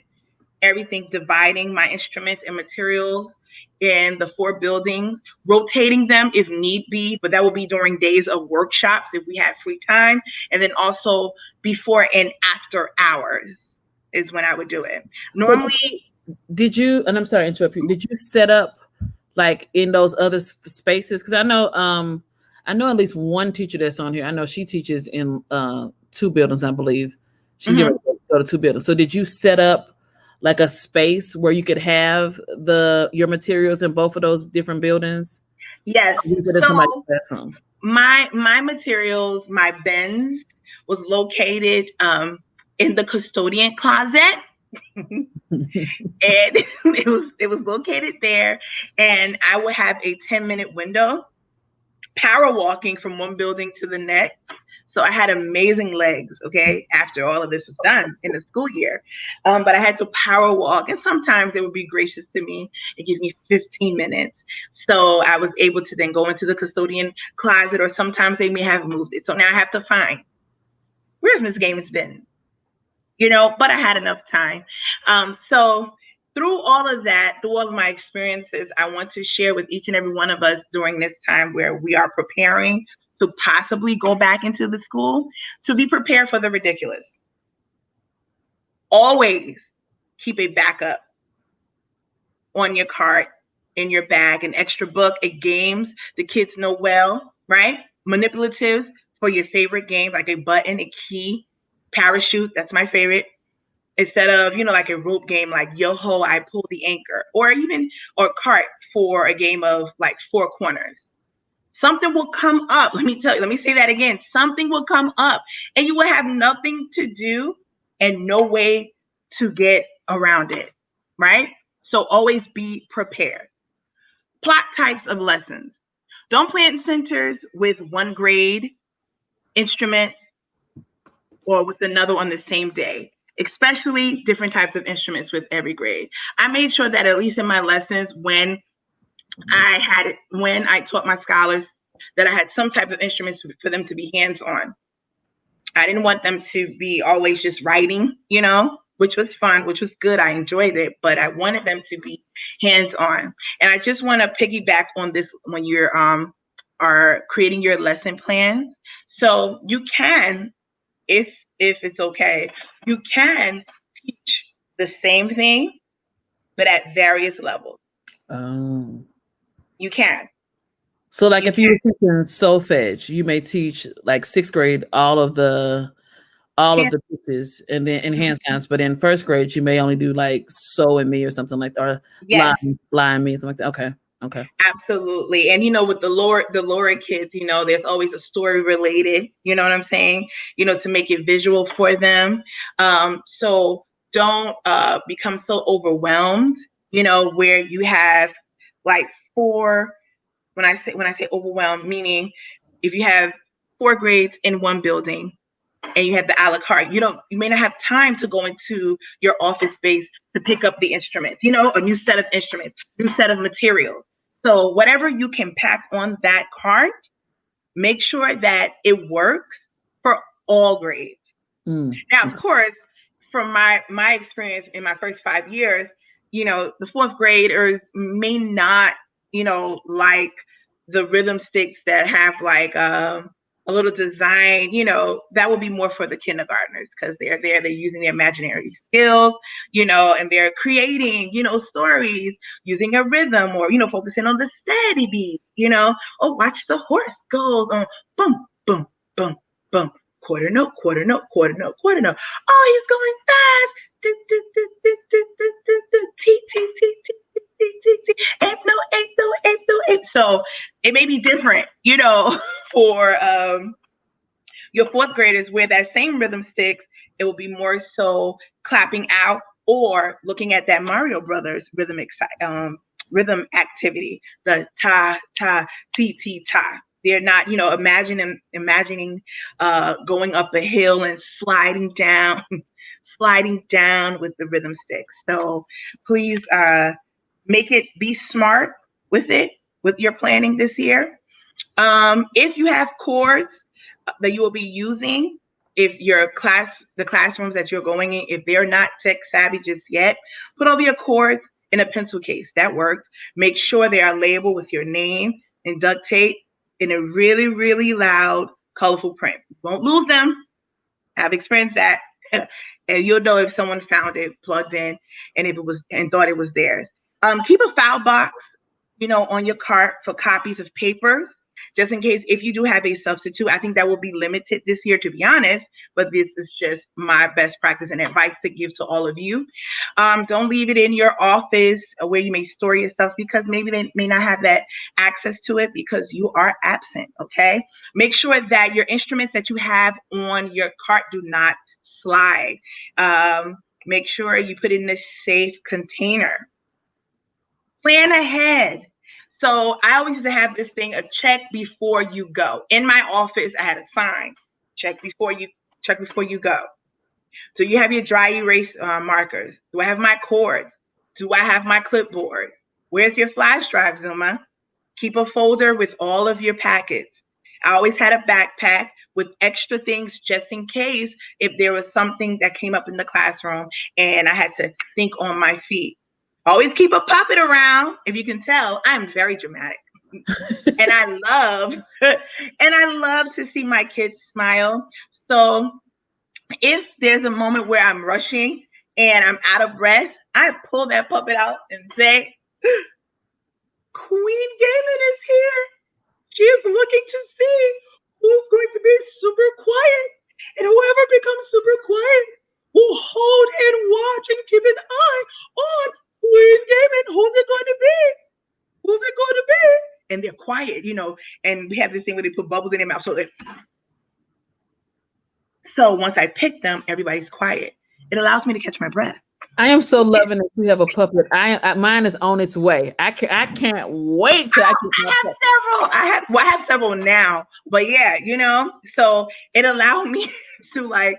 Speaker 2: everything, dividing my instruments and materials in the 4 buildings, rotating them if need be, but that will be during days of workshops if we had free time. And then also before and after hours is when I would do it. Normally,
Speaker 1: did you, and I'm sorry to interrupt you, did you set up in those other spaces? Because I know at least one teacher that's on here. I know she teaches in 2 buildings, I believe. She's going to go to 2 buildings. So did you set up a space where you could have your materials in both of those different buildings?
Speaker 2: Yes. So my materials, my bins was located in the custodian closet. And it was located there, and I would have a 10-minute window, power walking from one building to the next. So I had amazing legs, okay, after all of this was done in the school year. But I had to power walk, and sometimes they would be gracious to me and give me 15 minutes. So I was able to then go into the custodian closet, or sometimes they may have moved it. So now I have to find, where's Miss Gaymen's been? But I had enough time. So through all of that, through all of my experiences, I want to share with each and every one of us during this time where we are preparing to possibly go back into the school, to be prepared for the ridiculous. Always keep a backup on your cart, in your bag, an extra book, a games the kids know well, right? Manipulatives for your favorite games, like a button, a key, parachute. That's my favorite. Instead of, like a rope game, like yo-ho, I pull the anchor, or cart for a game of 4 corners. Something will come up. Let me say that again. Something will come up, and you will have nothing to do and no way to get around it, right? So always be prepared. Plot types of lessons. Don't plan centers with 1 grade instruments or with another on the same day, especially different types of instruments with every grade. I made sure that at least in my lessons, when I taught my scholars, that I had some type of instruments for them to be hands-on. I didn't want them to be always just writing, which was fun, which was good. I enjoyed it, but I wanted them to be hands-on. And I just want to piggyback on this when you're are creating your lesson plans. So you can, if it's okay, you can teach the same thing, but at various levels. You can.
Speaker 1: So if you were teaching solfege, you may teach 6th grade all of the pieces, and then in hand sounds, but in 1st grade you may only do so and me or something or lie and me, something like that. Okay. Okay.
Speaker 2: Absolutely. And with the lower kids, there's always a story related, you know what I'm saying? To make it visual for them. So don't become so overwhelmed, where you have like four, when I say overwhelmed, meaning if you have 4 grades in one building and you have the a la carte, you may not have time to go into your office space to pick up the instruments, a new set of instruments, new set of materials. So whatever you can pack on that cart, make sure that it works for all grades. Now, of course, from my experience in my first 5 years, the fourth graders may not, like the rhythm sticks that have like a little design, that will be more for the kindergartners because they're using their imaginary skills, and they're creating, stories using a rhythm or, focusing on the steady beat, oh, watch the horse goes on boom, boom, boom, boom. Quarter note, quarter note, quarter note, quarter note. Oh, he's going fast. T, T, T, T, T, T, T. Eighth note, eighth note, eighth note, eighth. So it may be different, for your fourth graders where that same rhythm sticks, it will be more so clapping out or looking at that Mario Brothers rhythm activity, the ta, ta, ti, ti, ta. They're not, imagining going up a hill and sliding down with the rhythm sticks. So please be smart with it, with your planning this year. If you have chords that you will be using, if the classrooms that you're going in, if they're not tech savvy just yet, put all your chords in a pencil case. That works. Make sure they are labeled with your name and duct tape in a really, really loud, colorful print. You won't lose them. I've experienced that. And you'll know if someone found it plugged in and thought it was theirs. Keep a file box, on your cart for copies of papers, just in case if you do have a substitute. I think that will be limited this year, to be honest, but this is just my best practice and advice to give to all of you. Don't leave it in your office where you may store your stuff because maybe they may not have that access to it because you are absent, okay? Make sure that your instruments that you have on your cart do not slide. Make sure you put it in a safe container. Plan ahead. So I always used to have this thing, a check before you go. In my office, I had a sign, check before you go. So you have your dry erase markers. Do I have my cords? Do I have my clipboard? Where's your flash drive, Zuma? Keep a folder with all of your packets. I always had a backpack with extra things just in case if there was something that came up in the classroom and I had to think on my feet. Always keep a puppet around. If you can tell, I'm very dramatic. and I love to see my kids smile. So if there's a moment where I'm rushing and I'm out of breath, I pull that puppet out and say, Queen Gayemen is here. She is looking to see who's going to be super quiet. And whoever becomes super quiet will hold and watch and keep an eye on Queen Gayemen. Who's it going to be? Who's it going to be? And they're quiet, and we have this thing where they put bubbles in their mouth. So once I pick them, everybody's quiet. It allows me to catch my breath.
Speaker 1: I am so loving that you have a puppet. Mine is on its way. I can't wait till
Speaker 2: I have several now, but yeah, so it allowed me to like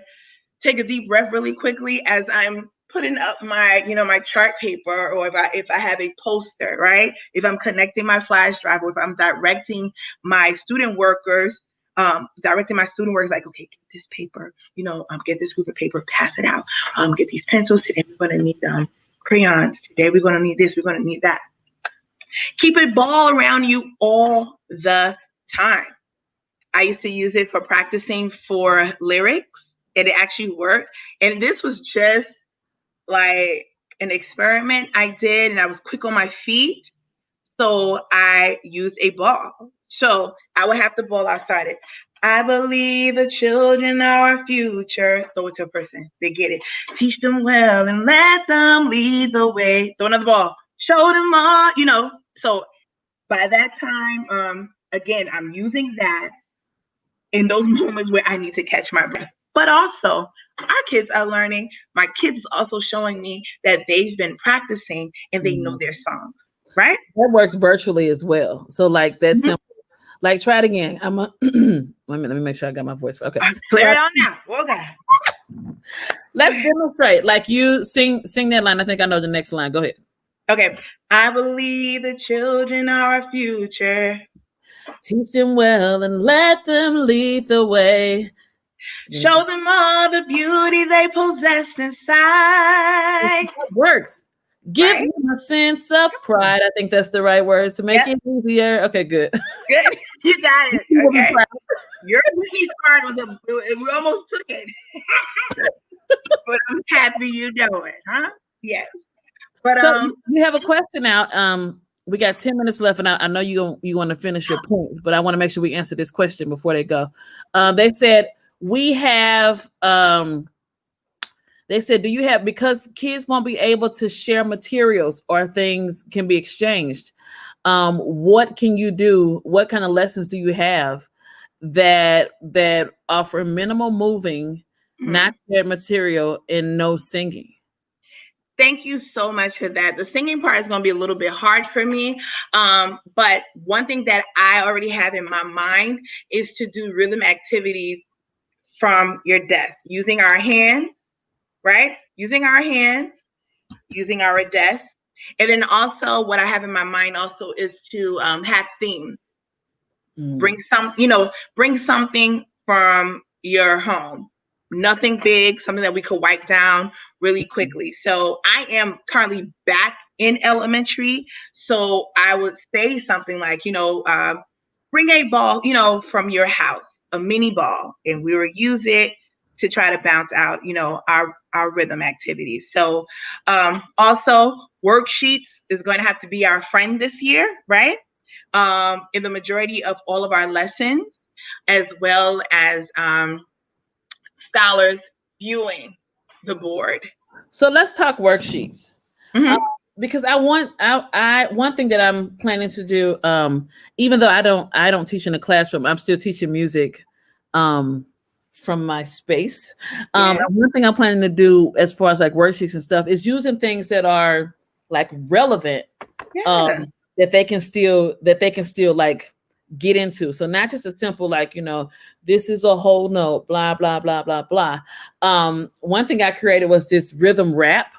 Speaker 2: take a deep breath really quickly as I'm putting up my, my chart paper, or if I have a poster, right? If I'm connecting my flash drive, or if I'm directing my student workers, like, okay, get this paper, get this group of paper, pass it out. Get these pencils. Today we're going to need crayons. Today we're going to need this. We're going to need that. Keep a ball around you all the time. I used to use it for practicing for lyrics, and it actually worked. And this was just like an experiment I did, and I was quick on my feet. So I used a ball. So I would have the ball outside it. I believe the children are our future. Throw it to a person. They get it. Teach them well and let them lead the way. Throw another ball. Show them all, So by that time, again, I'm using that in those moments where I need to catch my breath. But also, our kids are learning. My kids also showing me that they've been practicing and they know their songs, right?
Speaker 1: That works virtually as well. So like that's
Speaker 2: Mhm.
Speaker 1: simple. Like try it again. I'm a wait a minute, let me make sure I got my voice. Okay.
Speaker 2: Clear it out now. Okay.
Speaker 1: Let's demonstrate. Like you sing that line. I think I know the next line. Go ahead.
Speaker 2: Okay. I believe the children are our future.
Speaker 1: Teach them well and let them lead the way.
Speaker 2: Show them all the beauty they possess inside.
Speaker 1: That works. Give
Speaker 2: Right?
Speaker 1: them a sense of pride. I think that's the right words to make
Speaker 2: Yep.
Speaker 1: it easier. Okay, good.
Speaker 2: Good. You got it.
Speaker 1: You will be
Speaker 2: Okay.
Speaker 1: proud.
Speaker 2: Your Whitney card we almost took it. But I'm happy you know it, huh? Yes. But
Speaker 1: So you have a question out. We got 10 minutes left, and I know you want to finish your points, but I want to make sure we answer this question before they go. They said we have. They said, do you have, because kids won't be able to share materials or things can be exchanged? What can you do? What kind of lessons do you have that offer minimal moving, not shared material, and no singing?
Speaker 2: thank you so much for that. The singing part is going to be a little bit hard for me. But one thing that I already have in my mind is to do rhythm activities from your desk using our hands, right? Using our hands, using our desk. And then also what I have in my mind also is to have themes. Bring something from your home. Nothing big, something that we could wipe down really quickly. So I am currently back in elementary. So I would say something like, bring a ball, from your house, a mini ball, and we will use it to try to bounce out, our rhythm activities. So also worksheets is going to have to be our friend this year, right? In the majority of all of our lessons, as well as scholars viewing the board.
Speaker 1: So let's talk worksheets.
Speaker 2: Mm-hmm.
Speaker 1: Because I one thing that I'm planning to do, even though I don't teach in a classroom, I'm still teaching music from my space. One thing I'm planning to do as far as like worksheets and stuff is using things that are like relevant, that they can still like get into. So not just a simple like, this is a whole note, blah, blah, blah, blah, blah. One thing I created was this rhythm rap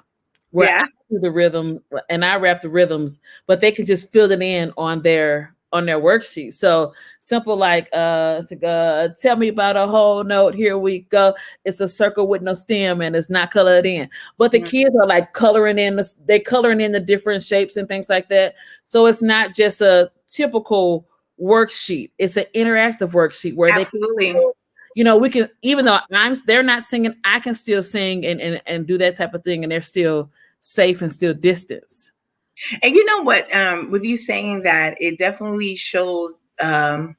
Speaker 1: where I do the rhythm and I rap the rhythms, but they can just fill it in on their worksheet. So simple like tell me about a whole note. Here we go. It's a circle with no stem and it's not colored in. But the kids are like coloring in the different shapes and things like that. So it's not just a typical worksheet. It's an interactive worksheet where
Speaker 2: Absolutely.
Speaker 1: we can, even though they're not singing, I can still sing and do that type of thing, and they're still safe and still distance.
Speaker 2: And you know what? With you saying that, it definitely shows for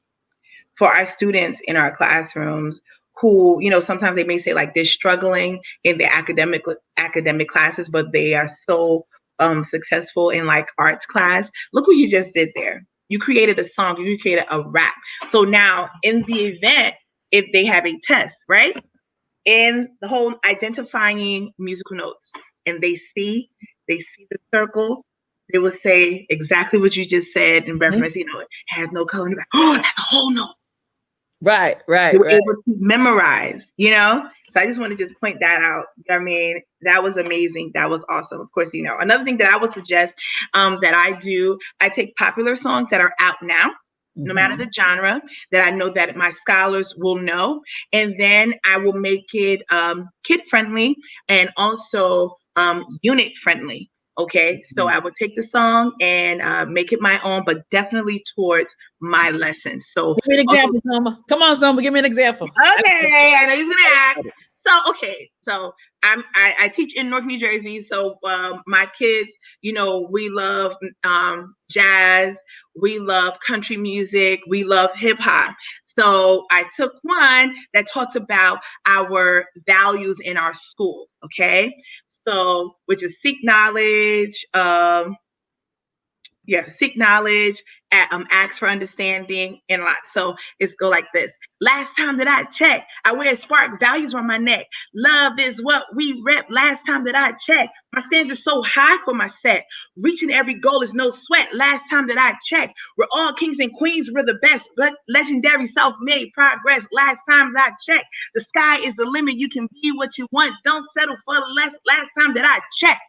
Speaker 2: our students in our classrooms who, sometimes they may say like they're struggling in their academic classes, but they are so successful in like arts class. Look what you just did there. You created a song, you created a rap. So now in the event, if they have a test, right? In the whole identifying musical notes, and they see the circle, they will say exactly what you just said in reference, it has no color in the back. Oh, that's a whole note.
Speaker 1: Right.
Speaker 2: They were able to memorize, So I just want to just point that out. I mean, that was amazing. That was awesome. Of course, another thing that I would suggest that I take popular songs that are out now, no matter the genre, that I know that my scholars will know. And then I will make it kid friendly and also unit friendly. Okay, so I would take the song and make it my own, but definitely towards my lessons. So
Speaker 1: give me an example, Zuma. Come on, Zuma, give me an example.
Speaker 2: Okay, I know you're gonna ask. So I teach in North New Jersey. So my kids, we love jazz, we love country music, we love hip hop. So I took one that talks about our values in our schools. Okay, so which is seek knowledge, seek knowledge, ask for understanding, and a lot. So it's go like this. Last time that I checked, I wear spark values on my neck. Love is what we rep. Last time that I checked, my standards so high for my set. Reaching every goal is no sweat. Last time that I checked, we're all kings and queens. We're the best, but legendary self-made progress. Last time that I checked, the sky is the limit. You can be what you want. Don't settle for less. Last time that I checked.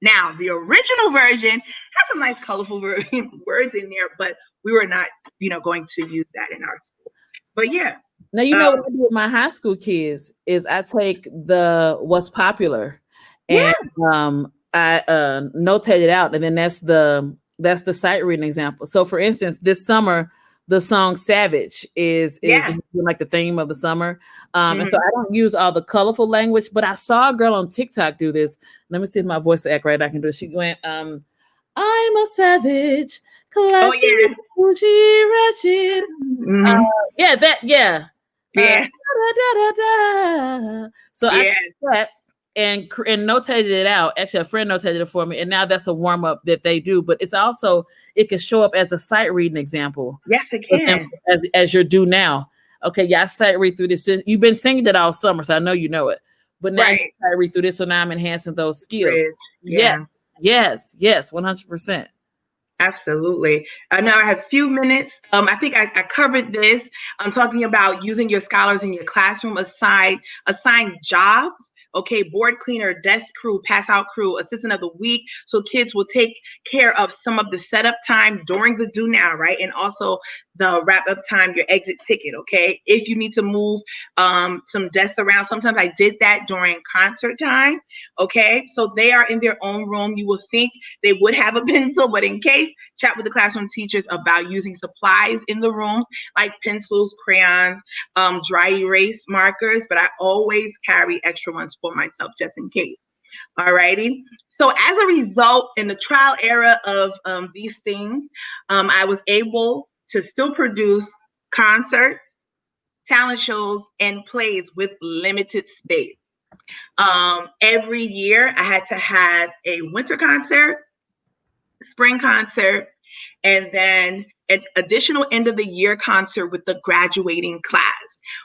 Speaker 2: Now, the original version has some nice, colorful words in there, but we were not, going to use that in our school. But yeah.
Speaker 1: Now, what I do with my high school kids is I take the what's popular and I notate it out, and then that's the sight reading example. So, for instance, this summer, the song "Savage" is like the theme of the summer, and so I don't use all the colorful language. But I saw a girl on TikTok do this. Let me see if my voice act right. I can do it. She went, "I'm a savage, classy, bougie, wretched." So I took that and notated it out. Actually, a friend notated it for me, and now that's a warm up that they do. But it's also, it can show up as a sight reading example.
Speaker 2: Yes, it can.
Speaker 1: As you're due now. Okay, I sight read through this. You've been singing it all summer, so I know you know it. But now you sight read through this, so now I'm enhancing those skills. Yes, 100%.
Speaker 2: Absolutely. Now I have a few minutes. I think I covered this. I'm talking about using your scholars in your classroom, assign jobs. Okay, board cleaner, desk crew, pass out crew, assistant of the week. So kids will take care of some of the setup time during the do now, right? And also the wrap up time, your exit ticket, okay? If you need to move some desks around, sometimes I did that during concert time, okay? So they are in their own room. You will think they would have a pencil, but in case, chat with the classroom teachers about using supplies in the rooms, like pencils, crayons, dry erase markers, but I always carry extra ones for myself just in case. All righty. So as a result, in the trial era of these things, I was able to still produce concerts, talent shows, and plays with limited space. Every year I had to have a winter concert, spring concert, and then an additional end of the year concert with the graduating class.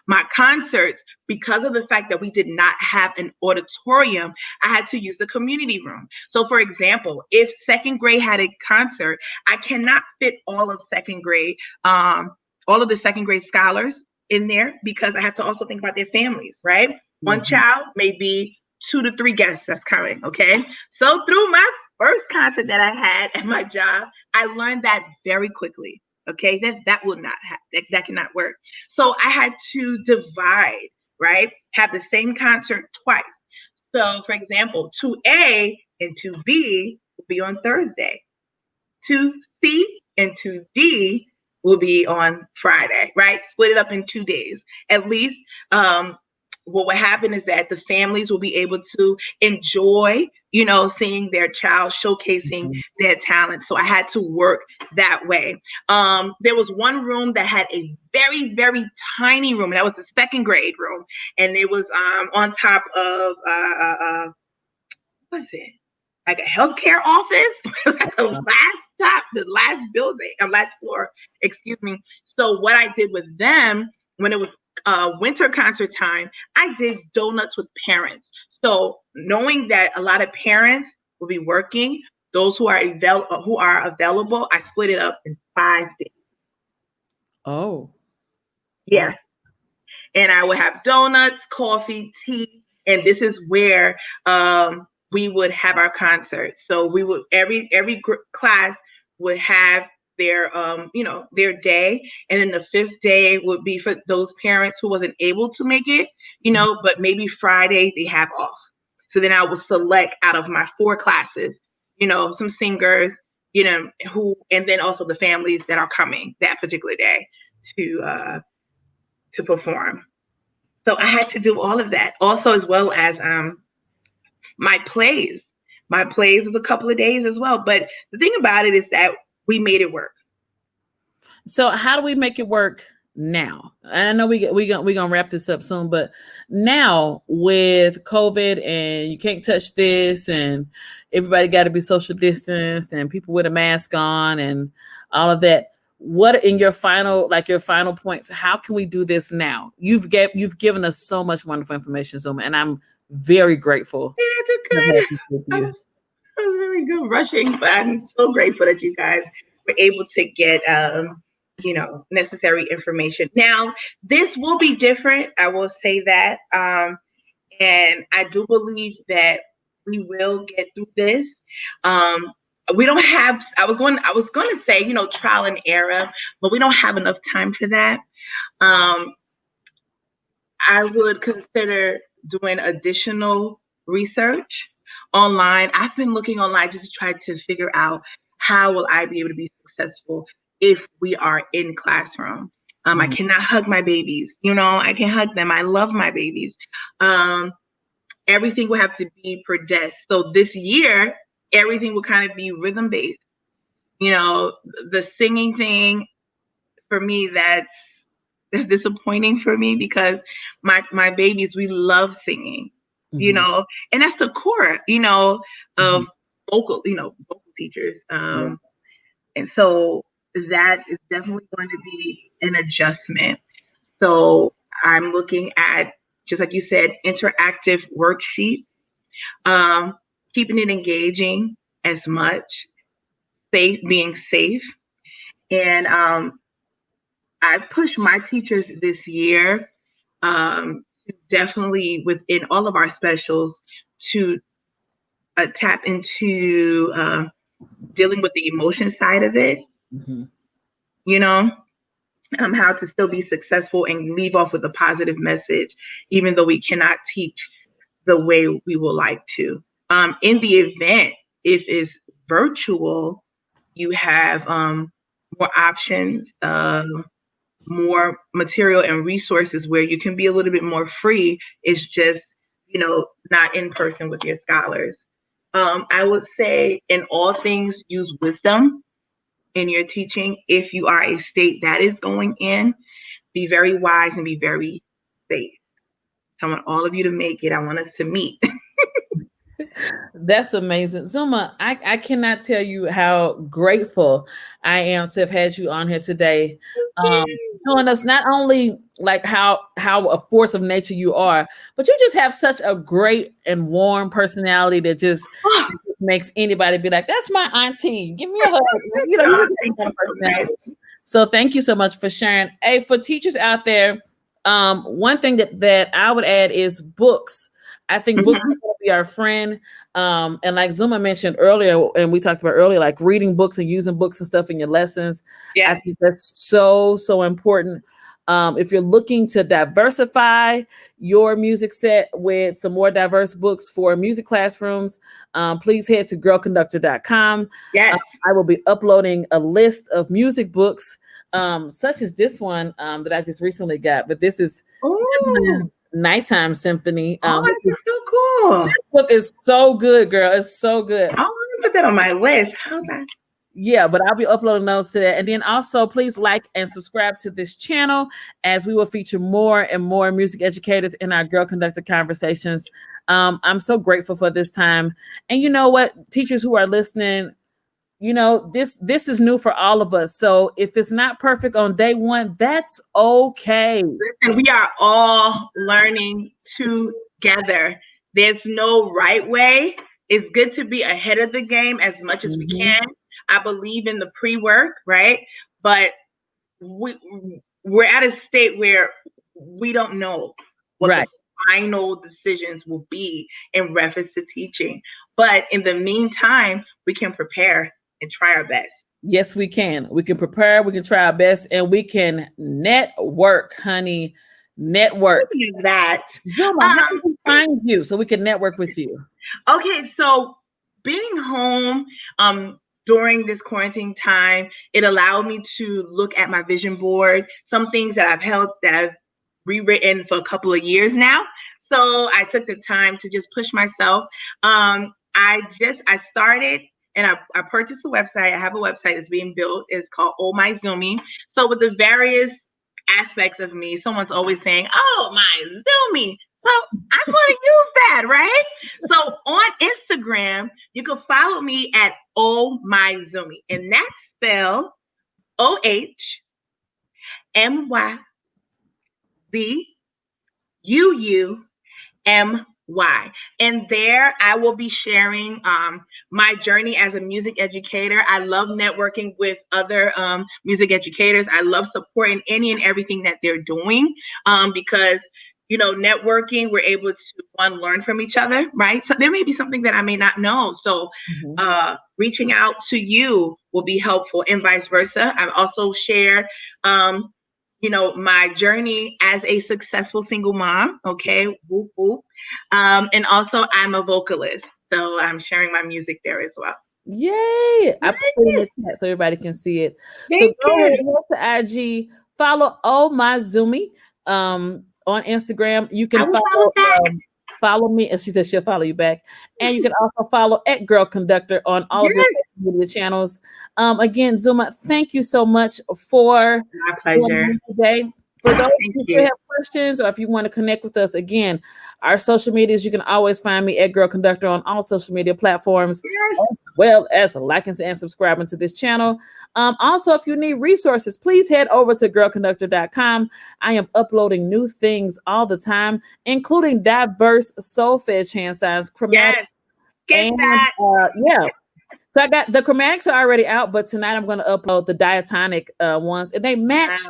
Speaker 2: My concerts, because of the fact that we did not have an auditorium, I had to use the community room. So for example, if second grade had a concert, I cannot fit all of second grade, all of the second grade scholars in there, because I have to also think about their families, right? One child, maybe 2 to 3 guests that's coming, okay? So through my first concert that I had at my job, I learned that very quickly. Okay, that will not happen. That cannot work. So I had to divide, right? Have the same concert twice. So for example, 2A and 2B will be on Thursday. 2C and 2D will be on Friday, right? Split it up in 2 days. At least what will happen is that the families will be able to enjoy, seeing their child showcasing their talent. So I had to work that way. There was one room that had a very, very tiny room. That was the second grade room. And it was on top of, what's it? Like a healthcare office, like the last building, last floor, excuse me. So what I did with them when it was winter concert time, I did donuts with parents. So knowing that a lot of parents will be working, those who are available, I split it up in 5 days.
Speaker 1: Oh,
Speaker 2: yeah. And I would have donuts, coffee, tea, and this is where we would have our concert. So we would every class would have their their day, and then the 5th day would be for those parents who wasn't able to make it, but maybe Friday they have off. So then I would select out of my 4 classes, some singers, who, and then also the families that are coming that particular day to perform. So I had to do all of that, also as well as my plays. My plays was a couple of days as well. But the thing about it is that we made it work.
Speaker 1: So how do we make it work now? And I know we gonna wrap this up soon, but now with COVID and you can't touch this, and everybody got to be social distanced, and people with a mask on, and all of that. What in your final points? How can we do this now? You've given us so much wonderful information, Zuma, and I'm very grateful
Speaker 2: Yeah, it's
Speaker 1: to have
Speaker 2: good.
Speaker 1: this with
Speaker 2: I
Speaker 1: you.
Speaker 2: was, I was really good rushing, but I'm so grateful that you guys were able to get, necessary information. Now, this will be different. I will say that. And I do believe that we will get through this. Um, we don't have, I was going to say, trial and error, but we don't have enough time for that. Um, I would consider doing additional research online. I've been looking online just to try to figure out how will I be able to be successful if we are in classroom. I
Speaker 1: Mhm.
Speaker 2: cannot hug my babies. I can hug them. I love my babies. Um, Everything will have to be per desk. So this year, everything will kind of be rhythm based. The singing thing for me, that's disappointing for me because my babies, we love singing,
Speaker 1: Mhm.
Speaker 2: and that's the core, of
Speaker 1: Mhm.
Speaker 2: vocal teachers.
Speaker 1: Yeah.
Speaker 2: And so that is definitely going to be an adjustment. So I'm looking at, just like you said, interactive worksheets, um, keeping it engaging as much, being safe. And I push my teachers this year, definitely within all of our specials, to tap into dealing with the emotion side of it,
Speaker 1: Mhm.
Speaker 2: you know, how to still be successful and leave off with a positive message, even though we cannot teach the way we would like to. In the event, if it's virtual, you have more options, more material and resources where you can be a little bit more free. It's just, not in person with your scholars. I would say in all things, use wisdom in your teaching. If you are a state that is going in, be very wise and be very safe. I want all of you to make it. I want us to meet.
Speaker 1: That's amazing. Zuma, I cannot tell you how grateful I am to have had you on here today. Showing us not only like how a force of nature you are, but you just have such a great and warm personality that just makes anybody be like, that's my auntie. Give me a hug. You
Speaker 2: Oh,
Speaker 1: just have
Speaker 2: thank
Speaker 1: a warm
Speaker 2: you so much.
Speaker 1: personality. So thank you so much for sharing. Hey, for teachers out there, one thing that I would add is books. I think books
Speaker 2: Mhm.
Speaker 1: will be our friend. And like Zuma mentioned earlier, and we talked about earlier, like reading books and using books and stuff in your lessons. I
Speaker 2: Yes.
Speaker 1: think that's so, so important. If you're looking to diversify your music set with some more diverse books for music classrooms, please head to girlconductor.com. Uh,
Speaker 2: Yes.
Speaker 1: I will be uploading a list of music books, such as this one that I just recently got. But this is
Speaker 2: Oh,
Speaker 1: Nighttime Symphony.
Speaker 2: oh, this is so cool.
Speaker 1: This book is so good, girl. It's so good.
Speaker 2: I'm gonna put that on my list. How's that?
Speaker 1: Yeah, but I'll be uploading those to that. And then also, please like and subscribe to this channel as we will feature more and more music educators in our Girl Conductor conversations. I'm so grateful for this time. And you know what, teachers who are listening, this is new for all of us. So if it's not perfect on day one, that's okay.
Speaker 2: Listen, we are all learning together. There's no right way. It's good to be ahead of the game as much as we
Speaker 1: Mhm.
Speaker 2: can. I believe in the pre-work, right? But we we're at a state where we don't know what the
Speaker 1: Right.
Speaker 2: final decisions will be in reference to teaching. But in the meantime, we can prepare and try our best.
Speaker 1: Yes, we can. We can prepare, we can try our best, and we can network, honey. Network.
Speaker 2: Speaking of that,
Speaker 1: Zuma, how do
Speaker 2: um,
Speaker 1: we find you so we can network with you?
Speaker 2: okay, so being home during this quarantine time, it allowed me to look at my vision board, some things that I've rewritten for a couple of years now. So I took the time to just push myself. I started and I purchased a website. I have a website that's being built. It's called Oh My Zoomy. So with the various aspects of me. Someone's always saying, "Oh, my Zoomy." So I'm going to use that, right? So on Instagram, you can follow me at Oh My Zoomy, and that's spelled OHMYZUUMY. And there I will be sharing my journey as a music educator. I love networking with other music educators. I love supporting any and everything that they're doing because networking, we're able to learn from each other, right? So there may be something that I may not know. So reaching out to you will be helpful and vice versa. I've also shared my journey as a successful single mom. Okay. Whoop, whoop. And also I'm a vocalist. So I'm sharing my music there as well.
Speaker 1: Yay. I put it in the chat so everybody can see it.
Speaker 2: Thank
Speaker 1: so go
Speaker 2: you.
Speaker 1: ahead to IG, follow Oh My Zoomy on Instagram. You can follow me, and she says she'll follow you back. And you can also follow at Girl Conductor on all of your social media channels. Again, Zuma, thank you so much for
Speaker 2: my pleasure
Speaker 1: today. For those who have questions or if you want to connect with us, again, our social medias, you can always find me at Girl Conductor on all social media platforms, as well as liking and subscribing to this channel. Also, if you need resources, please head over to girlconductor.com. I am uploading new things all the time, including diverse solfege hand signs, chromatic, So I got the chromatics are already out, but tonight I'm going to upload the diatonic ones, and they match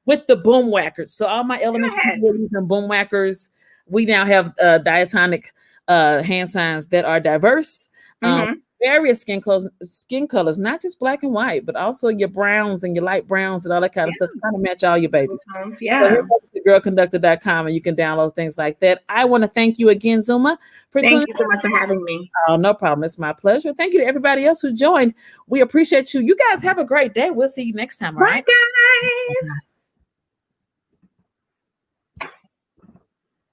Speaker 1: with the boom whackers. So all my elementary using boom whackers, we now have diatonic hand signs that are diverse, various skin colors, not just black and white, but also your browns and your light browns and all that kind of stuff to kind of match all your babies. So head over to girlconductor.com and you can download things like that. I want to thank you again, Zuma, for
Speaker 2: thank you so much for having me.
Speaker 1: Oh, no problem. It's my pleasure. Thank you to everybody else who joined. We appreciate you. You guys have a great day. We'll see you next time. All right,
Speaker 2: guys.